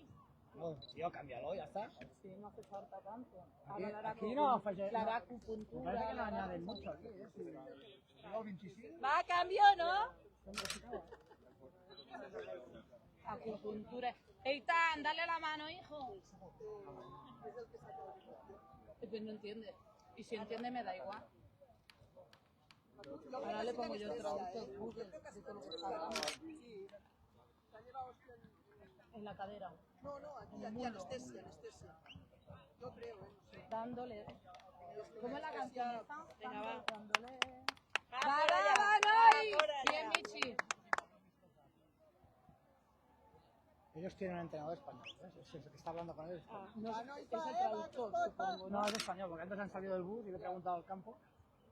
No, tío, cámbialo, ya está.
Sí, no hace falta tanto.
Aquí no afegeix...
La
Me
acupuntura.
parece que no añaden mucho aquí, ¿eh? Si llevo 25.
Va, cambio, ¿no? Acupuntura. Eitan, dale la mano, hijo. Es que no entiende. Y si entiende me da igual. Ahora le pongo yo el traductor Google de todo lo que está hablando. En la cadera. En el muslo. Dándole. ¿Cómo es la canción esta? Venga, va. Dándole. Va, nois! Bien, Michi.
Ellos tienen un entrenador español, ¿ves? Es el que está hablando con ellos.
No, es el traductor, supongo.
No, es español, porque antes han salido del bus y le he preguntado al campo.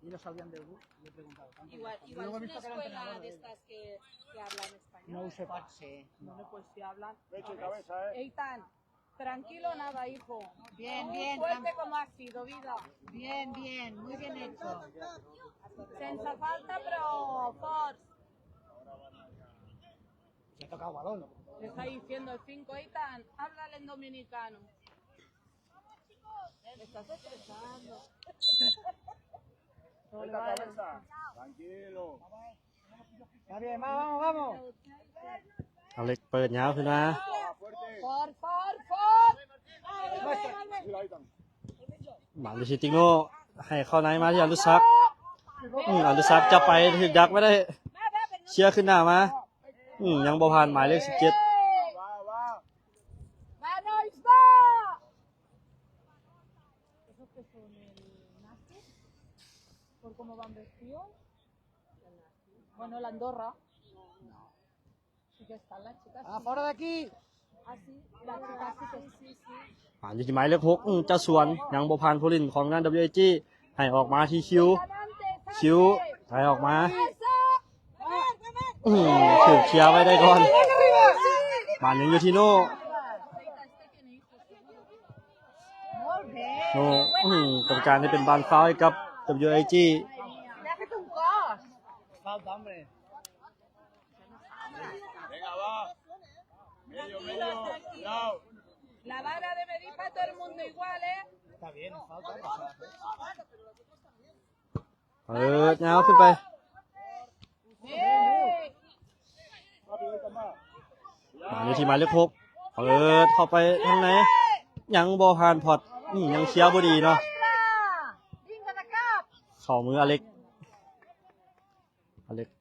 Y ellos salían del bus y le he preguntado al campo.
Igual
Y luego he
es una
visto que era
escuela
entrenador
de
de ellos.
estas que hablan español.
No ho sé
Pot
pas.
ser.
Bueno, pues si hablan.
Pecho y cabeza,
Eitan, tranquilo nada, hijo.
Bien,
Tú
bien,
fuerte como has sido, vida.
Bien, bien, muy bien hecho.
Sense falta, però forts.
Se ha tocado balón, ¿no?
Le está diciendo el 5, Eitan, háblale en dominicano. Me estás estresando. No le
Pecho
vale.
cabeza. Tranquilo.
Está bien, vamos, vamos.
อเล็กเปิดยาวขึ้นมา
Fuerte.
Fort, fort, fort.
Mira, ahí están.
หมาลิชิติโน่ให้เข้าในมาที่อนุสักอนุสักจะไปถึกยักไม่ได้เชียร์ขึ้นหน้ามายังบ่ผ่านหมายเลข17
Va, va.
Va, nois, va. ¿Esos que son el nazi? ¿Por cómo van vestidos? Bueno, la Andorra. Sí que están las chicas.
¡Ah, fuera de aquí!
Ah, sí, las chicas sí que sí, sí.
อยู่ที่หมายเลข6จะสวนยังบ่ผ่านผู้เล่นของด้าน WAG ให้ออกมาที่คิว คิวให้ออกมาถูกเคลียร์ไว้ได้ก่อนหมายยังอยู่ที่โน่
Molt bé.
โน่กรรมการที่เป็นบานฟาวล์ให้กับ WAG
L'ha fet un cos.
Falta, hombre.
Venga, va. Medio, medio. Cuidado.
La vara de medir para todo el mundo igual, ¿eh?
Está bien, falta.
เปิดยาวขึ้นไป
¡Eh!
Rápido, ahí está más.
อยู่ที่หมายเลข6เปิดเข้าไปทางไหนยังบ่ผ่านพอดยังเคลียร์บ่ดีเนาะ
Vinga de cap.
เข้ามืออเล็ก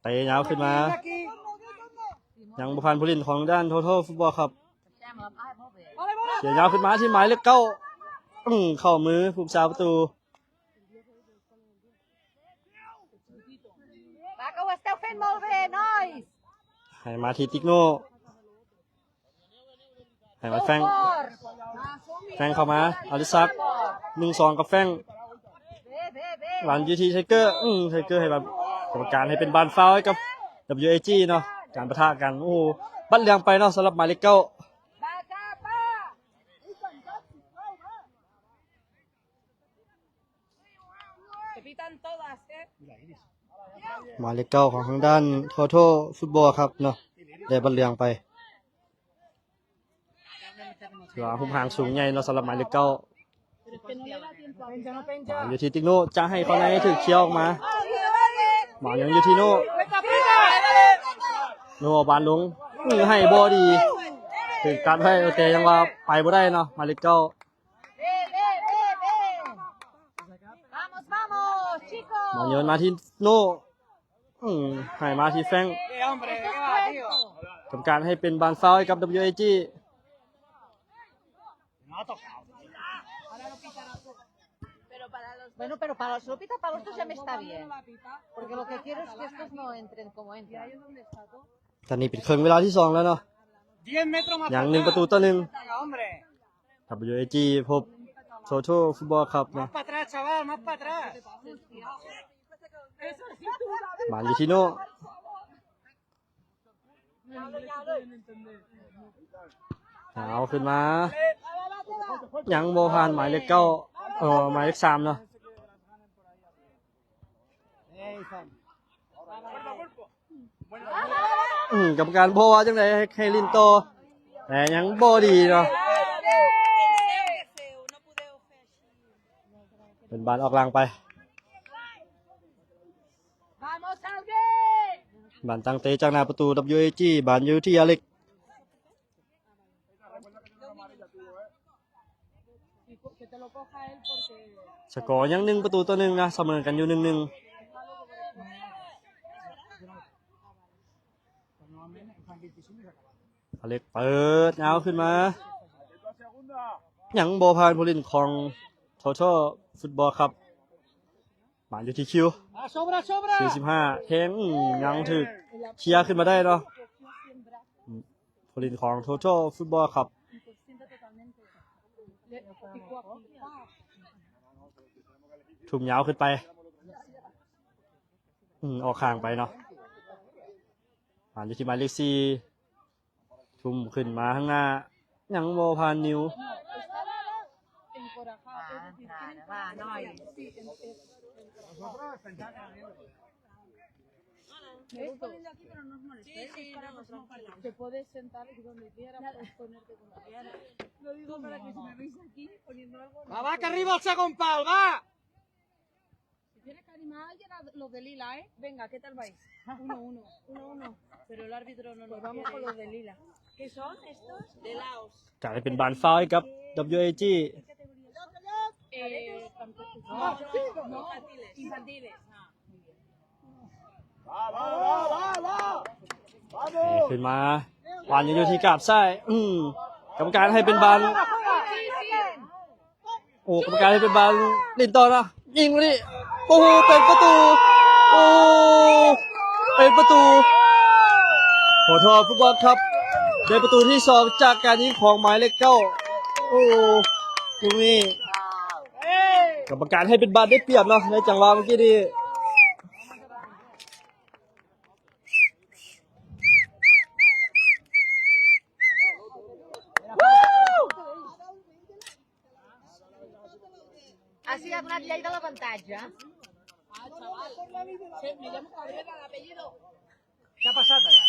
เตะยาวขึ้นมา ยังบ่ผ่านผู้เล่นของด้าน Total Football ครับ
Sembla. Ah, molt bé.
เสียยาวขึ้นมาที่หมายเลข9เข้ามือผู้รักษาประตู
Va, que ho esteu fent molt bé, nois.
ให้มาที่ติ๊กโน่ให้มาแฟง
Fort.
เข้ามาอลิซัก1-2กับแฟง
Bé, bé, bé.
หลังยูทีไทเกอร์ไทเกอร์ให้แบบกรรมการให้เป็นบานฟาวล์ให้กับ WAG เนาะการปะทะกันโอ้บัดเลียงไปเนาะสำหรับหมายเลข9
¡Va, capa! Se pitan todas, ¿eh?
หมายเลข9ของทางด้าน Total Football ครับเนาะได้บัดเลียงไปถือว่าหุ้มหางสูงใหญ่เนาะสำหรับหมายเลข9
Es que no le da tiempo a
Penja, no
หมา
penja.
อยู่ที่ติกโน่จะให้เขาในถึกเคี้ยวออกมาหมายังอยู่ที่โน่โน่บานลงให้บอดีถึงการให้แต่ยังว่าไปบ่ได้เนาะหมายเลข 9
Ve, ve, ve, ve. Vamos, vamos, chicos.
หมาโยนมาที่โน่ให้มาที่แฟง
¡Eh, hombre!
Esto
¿Qué
es
va, tío?
cuento.
ทำการให้เป็นบานฟาวล์ให้กับ WAG
No ha tocado.
Pero para los
Bueno, pero para los Lupita, para los dos ya me está
no
bien.
va a pitar.
Porque lo que quiero es que estos no entren como entran.
¿Ellos dónde está todo?
ตอนนี้ปิดครึ่งเวลาที่ 2 แล้วเนาะ
10 metros más
อย่าง
para
1 ประตู
atrás.
ต่อ 1
Venga, hombre.
WAG พบโซโชฟุตบอลครับเนาะ
Más para atrás, chaval, más para atrás.
Eso sí tú sabes.
หมาอยู่ที่โน่ เอาขึ้นมายังโบผ่านหมายเลข 9หมายเลข 3 เนาะ
¡Eh, Izan!
กรรมการโบว่าจังไดให้ลินโตแต่ยังโบดีเนาะ เป็นบานออกหลังไป
Vamos, Albert.
บานตั้งเตะจากหน้าประตู WAG บานอยู่ที่อเล็ก
Que te lo coja él porque
สกอร์ยัง1 ประตูต่อ 1นะเสมอกันอยู่ 1-1 อเล็กเปิดเอาขึ้นมายังโบผ่านผู้เล่นของโทโทฟุตบอลครับบานอยู่ที่คิว
¡Ah, sobra, sobra!
45เทงยังถึกเคลียร์ขึ้นมาได้เนาะผู้เล่นของโทโทฟุตบอลครับ
inconsciente totalmente. Le picó aquí. ¡Pah!
ทุ่มยาวขึ้นไปออกข้างไปเนาะผ่านอยู่ที่หมายเลข 4ทุ่มขึ้นมาข้างหน้ายังโบผ่านนิ้ว
Encorajado.
Va,
Es decir,
entrada,
tiene-
va, no hay.
Sí, Me voy poniendo aquí, pero no os molestéis. Es para vosotros. Te puedes sentar donde quieras, puedes ponerte como quieras. Lo digo para que si me veis aquí poniendo algo.
¡Va, va, que arriba el segon pal, va!
Si tienes que animar a alguien, a los de lila, ¿eh? Venga, ¿qué tal vais? 1-1. Pero el árbitro no nos vamos con los de lila. ¿Qué son estos? De Laos.
กลายเป็นบานฟาวล์ให้กับ WAG
No, infantiles.
Va, va, va, va, va.
นี่ขึ้นมาบานยังอยู่ที่กาบซ้ายกรรมการให้เป็นบานโอ้กรรมการให้เป็นบานลินโตนะยิงมาดิโอ้โหเป็นประตูโอ้เป็นประตูโหทอฟุตบอลครับได้ประตูที่ 2 จากการยิงของหมายเลข 9โอ้ตรงนี้กรรมการให้เป็นบานได้เปรียบเนาะในจังหวะเมื่อกี้นี้
Així ha donat Lleida l'avantatge.
Ah, chaval. Sí, me llamo Cabrera, el apellido.
¿Qué ha pasado ya?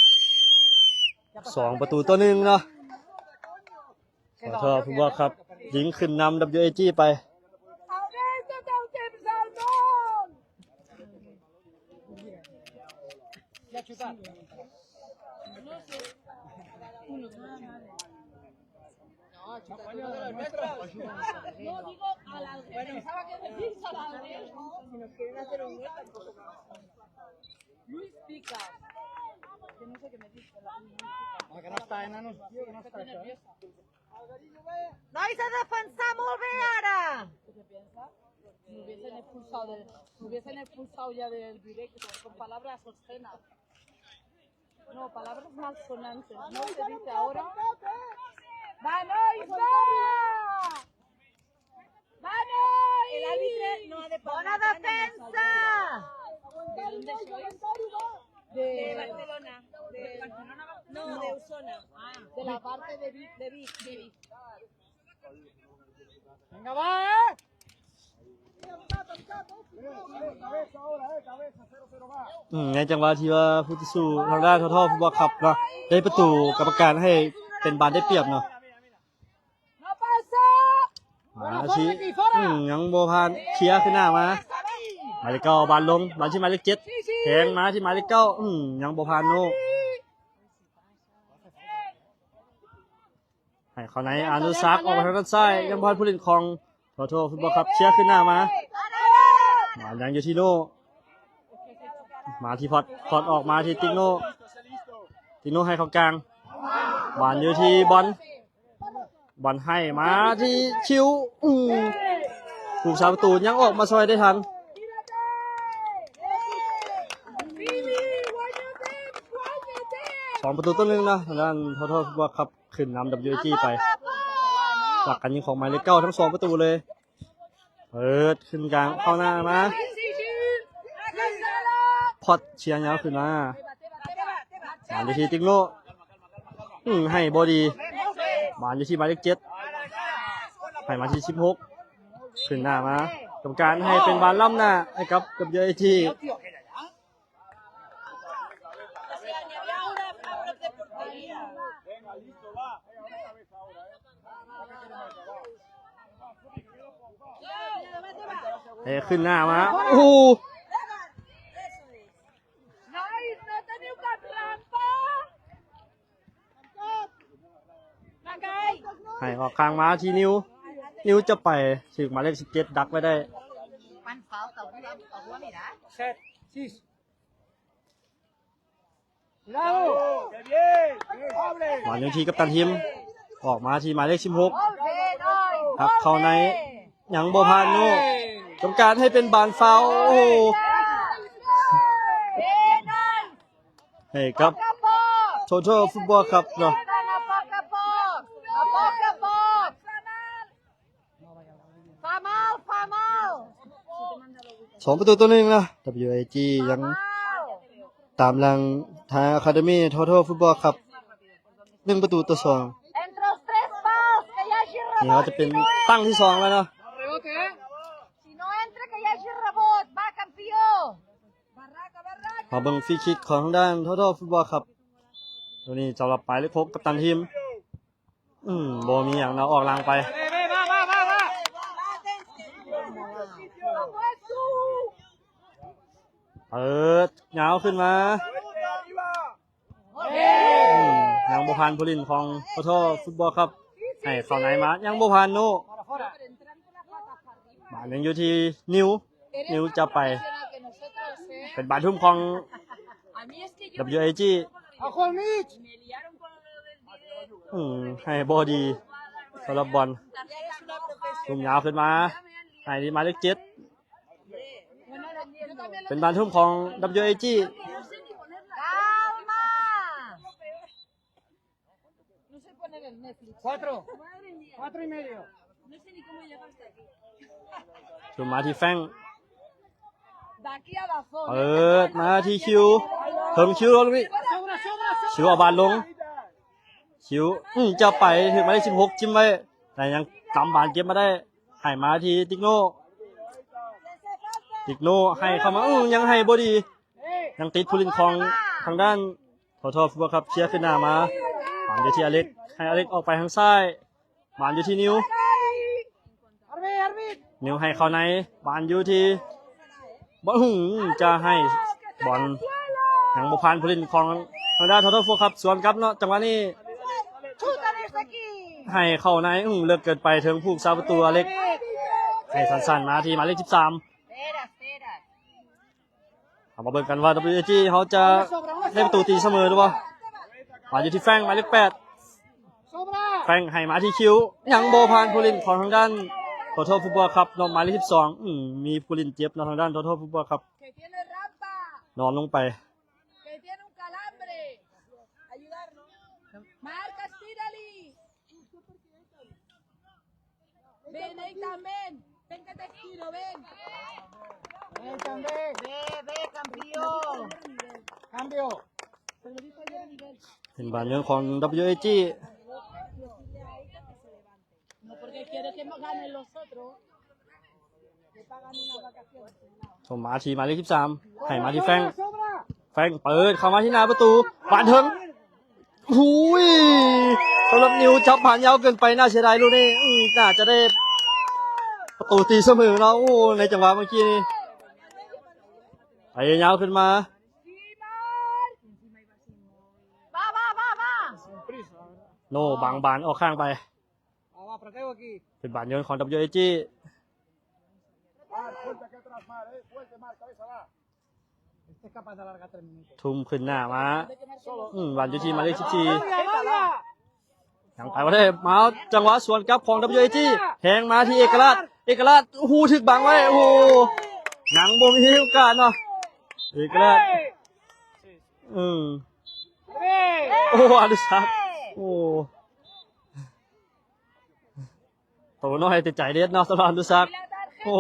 2 ประตูต่อ 1เนาะขอโทษฟุตบอลครับยิงขึ้นนำ WAG ไป
¡Alberto, te salmón!
Ya chutar.
No, digo al Albert. Pensaba que decís al Albert. Si nos quieren hacer un gol, tampoco pasa. Luis Pica. Que no sé qué me dice.
Ah, que no està, enanos, tío, que no està això, eh?
Nois, a defensar molt bé ara!
¿Qué piensas? Me hubiesen expulsado ya del directo con palabras obscenas. No, palabras malsonantes. No se dice ahora. ¡Vamos, va! ¡Vamos! El árbitro no ha de
Bona defensa!
¿De dónde sois? De Barcelona. De Barcelona. No, de Osona. De la parte de Vic. De Vic.
Vinga, va, eh!
Cabeza ahora, cabeza, 0-0 va.
ในจังหวะที่ว่าผู้ที่สู้ทางด้านทอฟุตบอลครับเนาะได้ประตูกรรมการให้เป็นบานได้เปรียบเนาะ
¡No pasa!
มา มาที่ยังโบพานเคลียร์ขึ้นหน้ามาหมายเลขเก้าบานลงบานที่หมายเลข7แทงมาที่หมายเลข9ยังโบพานโนให้เขาไหนอนุสักออกมาทางด้านซ้ายยังบอลผู้เล่นของโทโทฟุตบอลครับเคลียร์ขึ้นหน้ามายังอยู่ที่โนมาที่พอดออกมาที่ติโนให้เขากลางบอลอยู่ที่บอลให้มาที่ชิวผู้สาประตูยังออกมาซอยได้ทัน2 ประตูต่อ 1นะทางด้านโทโทฟุตบอลครับขึ้นนำ WG ไปจากการยิงของหมายเลข9ทั้ง2 ประตูเลยเปิดขึ้นกลางเข้าหน้ามาพอดเชียร์ยาวขึ้นมาบอลอยู่ที่ติโนให้บอดีบอลอยู่ที่หมายเลข7ให้มาที่16ขึ้นหน้ามากรรมการให้เป็นบอลล้ำหน้าให้กับ WGขึ้นหน้ามาโอ้ให้ออกข้างมาที่นิ้วจะไปถึงหมายเลข17ดักไว้ได้
7, 6. Cuidado.
หวานยังทีกับตันทีมออกมาที่หมายเลข16ครับเข้าในยังโบพานโนกรรมการให้เป็นบานฟาวโอ้ให้กับโทโทฟุตบอลครับเนาะ2 ประตูต่อ 1นะ WAG ยังตามหลังทางอะคาเดมี่โทโทฟุตบอลครับ1 ประตูต่อ 2นี่เขาจะเป็นตั้งที่2แล้วเนาะ
Rebote, ¿eh?
Si no entra, que ya hay rebot, va campeón.
ขอเบิ่งฟรีคิกของทางด้านโทโทฟุตบอลครับตัวนี้สำหรับหมายเลข6กัปตันทีมโบมีอย่างเราออกลางไป
Va.
เปิดเงาขึ้นมายังโบพานผู้ลินของโทโทฟุตบอลครับให้เข้าไหนมายังโบพานโน
Para afuera.
บาลยังอยู่ที่นิ้วจะไปเป็นบาลทุ่มของ WAG
Ojo el Mitch.
ให้บอดีสำหรับบอลทุ่มยาวขึ้นมาให้ที่หมายเลข7เป็นบาลทุ่มของ WAG
Calma.
4.5.
ทุ่มมาที่แฟง
De aquí a la zona.
เปิดมาที่คิวเพิ่มคิวลงนี่
Sobra.
คิวเอาบาลลงคิวจะไปถึงหมายเลข16จิ้มไว้แต่ยังกำบาลเก็บมาได้ให้มาที่ติกโนให้เข้ามายังให้บอดียังติดผู้ลินของทางด้านโทโทฟุตบอลครับเชียร์ขึ้นหน้ามาบาลอยู่ที่อเล็กให้อเล็กออกไปทางซ้ายบาลอยู่ที่นิ้ว
Arbit.
นิ้วให้เข้าในบาลอยู่ที่บอลจะให้บอลทางบุพานผู้ลินของทางด้านโทโทฟุตบอลครับสวนกลับเนาะจังหวะนี้
Chuta desde aquí.
ให้เข้าในเลือกเกินไปถึงผู้สาประตูอเล็กให้สั้นๆมาที่หมายเลข13
Espera.
เอามาเบิ่งกันว่า WAG เขาจะได้ประตูตีเสมอหรือเปล่ามาอยู่ที่แฟงหมายเลข8
Sobra.
แฟงให้มาที่คิวยังโบพานผู้ลินของทางด้านโทโทฟุตบอลครับนอนหมายเลข12มีผู้ลินเจ็บทางด้านโทโทฟุตบอลครับ
Que tiene rampa.
นอนลงไป
Que tiene un calambre. Ayudarnos. Marcas, tírali. Ven ahí también. Ven que te tiro, ven. Ve, campeón.
Cambio.
เป็นบานเรื่องของ WAG
No porque quiere que nos ganen los otros. Le pagan una vacación.
ส่งมาที่หมายเลข13ให้มาที่แฟง
Sobra.
แฟงเปิดเข้ามาที่หน้าประตูบานถึงหูยสำหรับนิวจับผ่านยาวเกินไปน่าเสียดายลูกนี้น่าจะได้ ประตูตีเสมอเนาะโอ้ในจังหวะเมื่อกี้นี่ไปยาวขึ้นมา โน่บังบานออกข้างไป
Va, protego aquí.
เป็นบานโยนของ WAG
Mar, fuerte aquí atrás, Mar, fuerte, Mar, cabeza va.
Este es capaz de alargar 3 minutos.
ทุ่มขึ้นหน้ามาวันยูทีมาเลข14 ยังไปว่าได้มาจังหวะสวนกลับของ WAG แทงมาที่เอกราชหูถึกบังไว้โอ้โหหนังบ่มีโอกาสเนาะเอกราชโอ้อนุสักโอ้โตน้อยแต่ใจเด็ดเนาะสำหรับอนุสักโอ้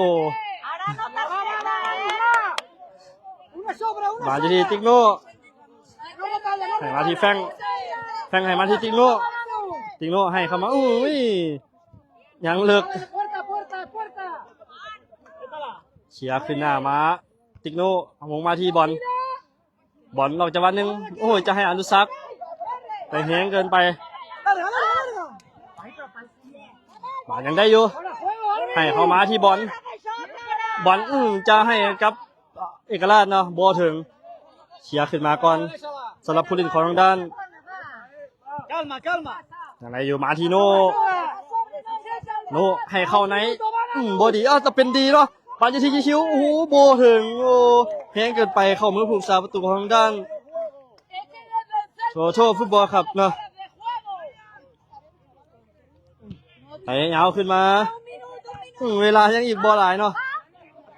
Una sobra,
มาที่ติ๊กโน่ให้มาที่แฟงให้มาที่ติ๊กโน่ให้เข้ามาอุ้ยยังเลิก
puerta, puerta, puerta.
เชียร์ขึ้นหน้ามาติ๊กโน่มงมาที่บอลออกจากวันหนึ่งโอ้ยจะให้อนุสักไปแห้งเกินไป
Dale, dale, dale.
บายังได้อยู่
Ahora juego,
ให้เข้ามาที่บอลจะให้กับเอกราชเนาะบอถึงเชียร์ขึ้นมาก่อนสำหรับผู้เล่นของทางด้าน
Calma, calma.
อะไรอยู่มาทีโน่ให้เข้าในบอดีจะเป็นดีเนาะบอลจะทีคิวโอ้โหโบถึงโอ้แห้งเกินไปเข้ามือผูกสาประตูของทางด้านโชว์ฟุตบอลครับเนาะไปยาวขึ้นมาเวลายังอีกบอลหลายเนาะ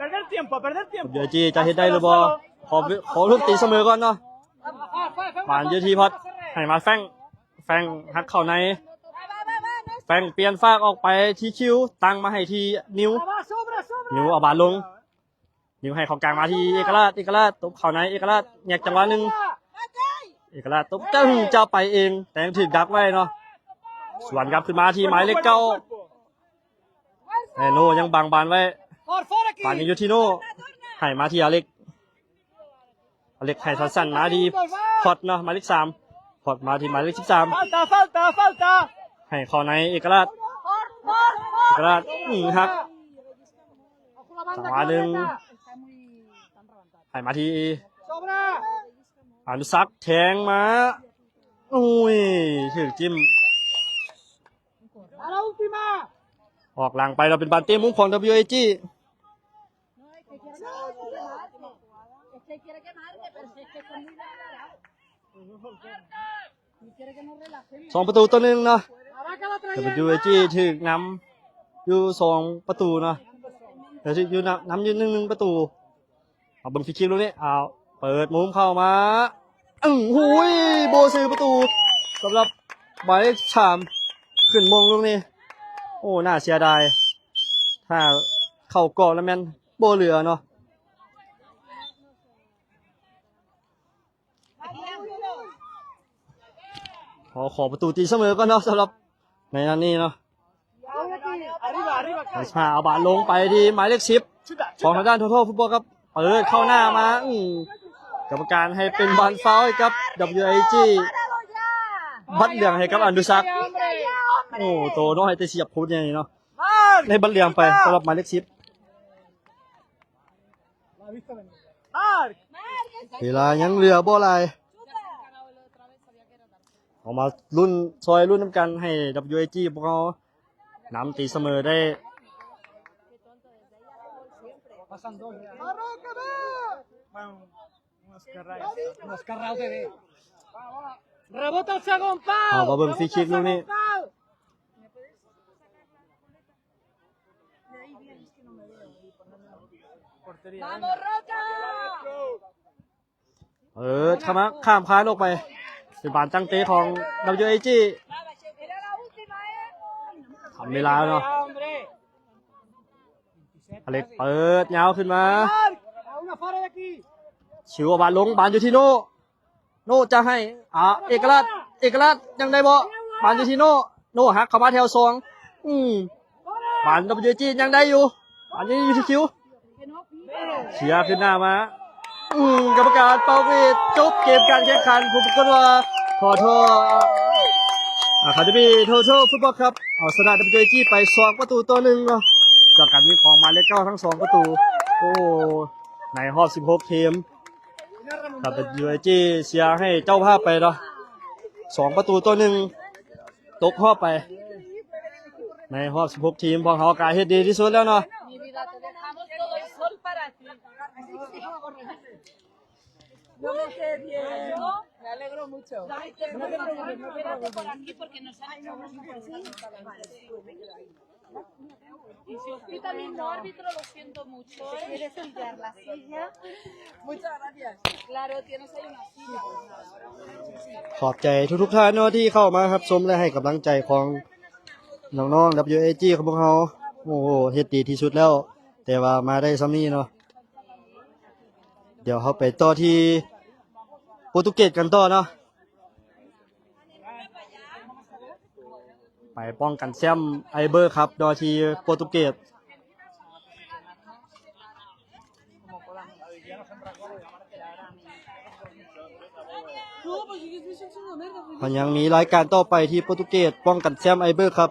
Perder tiempo, perder tiempo.
เดี๋ยวจีจะเฮ็ดได้หรือบอขอลูกตีเสมอก่อนเนาะบานเยอะทีพอดให้มาแฟงหักเข้าในแฟงเปลี่ยนฟากออกไปที่คิวตั้งมาให้ที่นิ้ว
Va, sobra, sobra.
นิ้วเอาบาลลงนิ้วให้ของกลางมาที่เอกราชตบเข้าในเอกราชแยกจังหวะหนึ่งเอกราชตบจะไปเองแต่ยังถึกดักไว้เนาะสวนกลับขึ้นมาที่หมายเลข9ไอ้โน่ยังบังบานไว้
Por fuera aquí.
บานยังอยู่ที่โน่ให้มาที่อเล็กให้สั้นๆมาดีพอดเนาะหมายเลข3พอดมาที่หมายเลข13
Falta, falta, falta.
ให้เข้าในเอกราชฮักจังหวะหนึ่งให้มาที่
Sobra.
อนุสักแทงมาอุ้ยถึกจิ้ม
A la última.
ออกหลังไปเราเป็นบานเต้มุ้งของ WAG
Es que quiere que marque, pero si es que son muy desesperados. Y quiere que nos relajemos.
2 ประตูต่อ 1เนาะ
Arranca la
WAG
trayectoria.
ถึกนำอยู่2ประตูเนาะเดี๋ยวถึกอยู่นำอยู่1ประตูเอาเบิ่งฟรีคิกลูกนี้เอาเปิดมุมเข้ามาหูยโบซื้อประตูสำหรับหมายเลข3ขึ้นมงลูกนี้โอ้น่าเสียดายถ้าเข้ากรอบแล้วแม่นโบเหลือเนาะขอประตูตีเสมอก็เนาะสำหรับในนัดนี้เนาะ
Arriba, arriba.
พาเอาบาลลงไปที่หมายเลข10ของทางด้านโทโทฟุตบอลครับเปิดเข้าหน้ามากรรมการให้เป็นบอลฟาวล์ให้กับ WAG บัดเหลืองให้กับอันดุซักโอ้โตน้อยแต่เสียบพูดอย่างนี้เนาะ
Marc.
ในบัดเหลืองไปสำหรับหมายเลข10
La ha visto venir. Marc.
เวลายังเหลือบ่หลายออกมารุ่นซอยรุ่นน้ำกันให้ WAG พวกเขานำตีเสมอได้
Pasan dos ya. Arranca, ve. Unos carraos de ve. Rebota el segundo pau.
เอามาเบิ่งฟรีคิกลูกนี้
Pau.
¡Vamos, Roca!
ข้ามค้านออกไปเป็นบานตั้งเตะของ WAG
Era la última, ¿eh?
ทำเวลาเนาะ
Hombre.
อเล็กเปิดยาวขึ้นมา
Marc. A una fuera de aquí.
ชิวบาลลงบานอยู่ที่โน่จะให้เอกราชยังได้บ่บานอยู่ที่โน่หักเข้ามาแถว2บาน WAG ยังได้อยู่บานยังอยู่ที่คิวเชียร์ขึ้นหน้ามากรรมการเป่าปีดจบเกมการแข่งขันผมก็ว่าขอโทษเขาจะมีโทโทฟุตบอลครับเอาชนะ WAG ไป2 ประตูต่อ 1เนาะ จากการวิ่งของหมายเลข9ทั้ง2ประตู โอ้ในรอบ16ทีมครับเป็น UAG เชียร์ให้เจ้าภาพไปเนาะ2ประตูต่อ1ตกรอบไปในรอบ16ทีมพวกเขากาเฮ็ดดีที่สุดแล้วเนาะ
Mi vida, te dejamos todo el sol para ti.
No me quedé bien.
¿No?
Me alegro mucho.
No te preocupes, no quédate por aquí porque nos han hecho unas Y si os pita el mismo árbitro, lo siento mucho. ¿eh?
¿Quieres quitar la silla?
Muchas gracias.
Claro, tienes ahí una silla.
ขอบใจทุกๆท่านเนาะที่เข้ามาครับชมและให้กำลังใจของน้องๆ WAG ของพวกเขาโอ้โหเฮ็ดดีที่สุดแล้ว แต่ว่ามาได้ซ้ำนี้เนาะเดี๋ยวเขาไปต่อที่โปรตุเกสกันต่อเนาะไปป้องกันแชมป์ไอเบอร์ครับโดยที่โปรตุเกสมันยังมีรายการต่อไปที่โปรตุเกสป้องกันแชมป์ไอเบอร์ครับ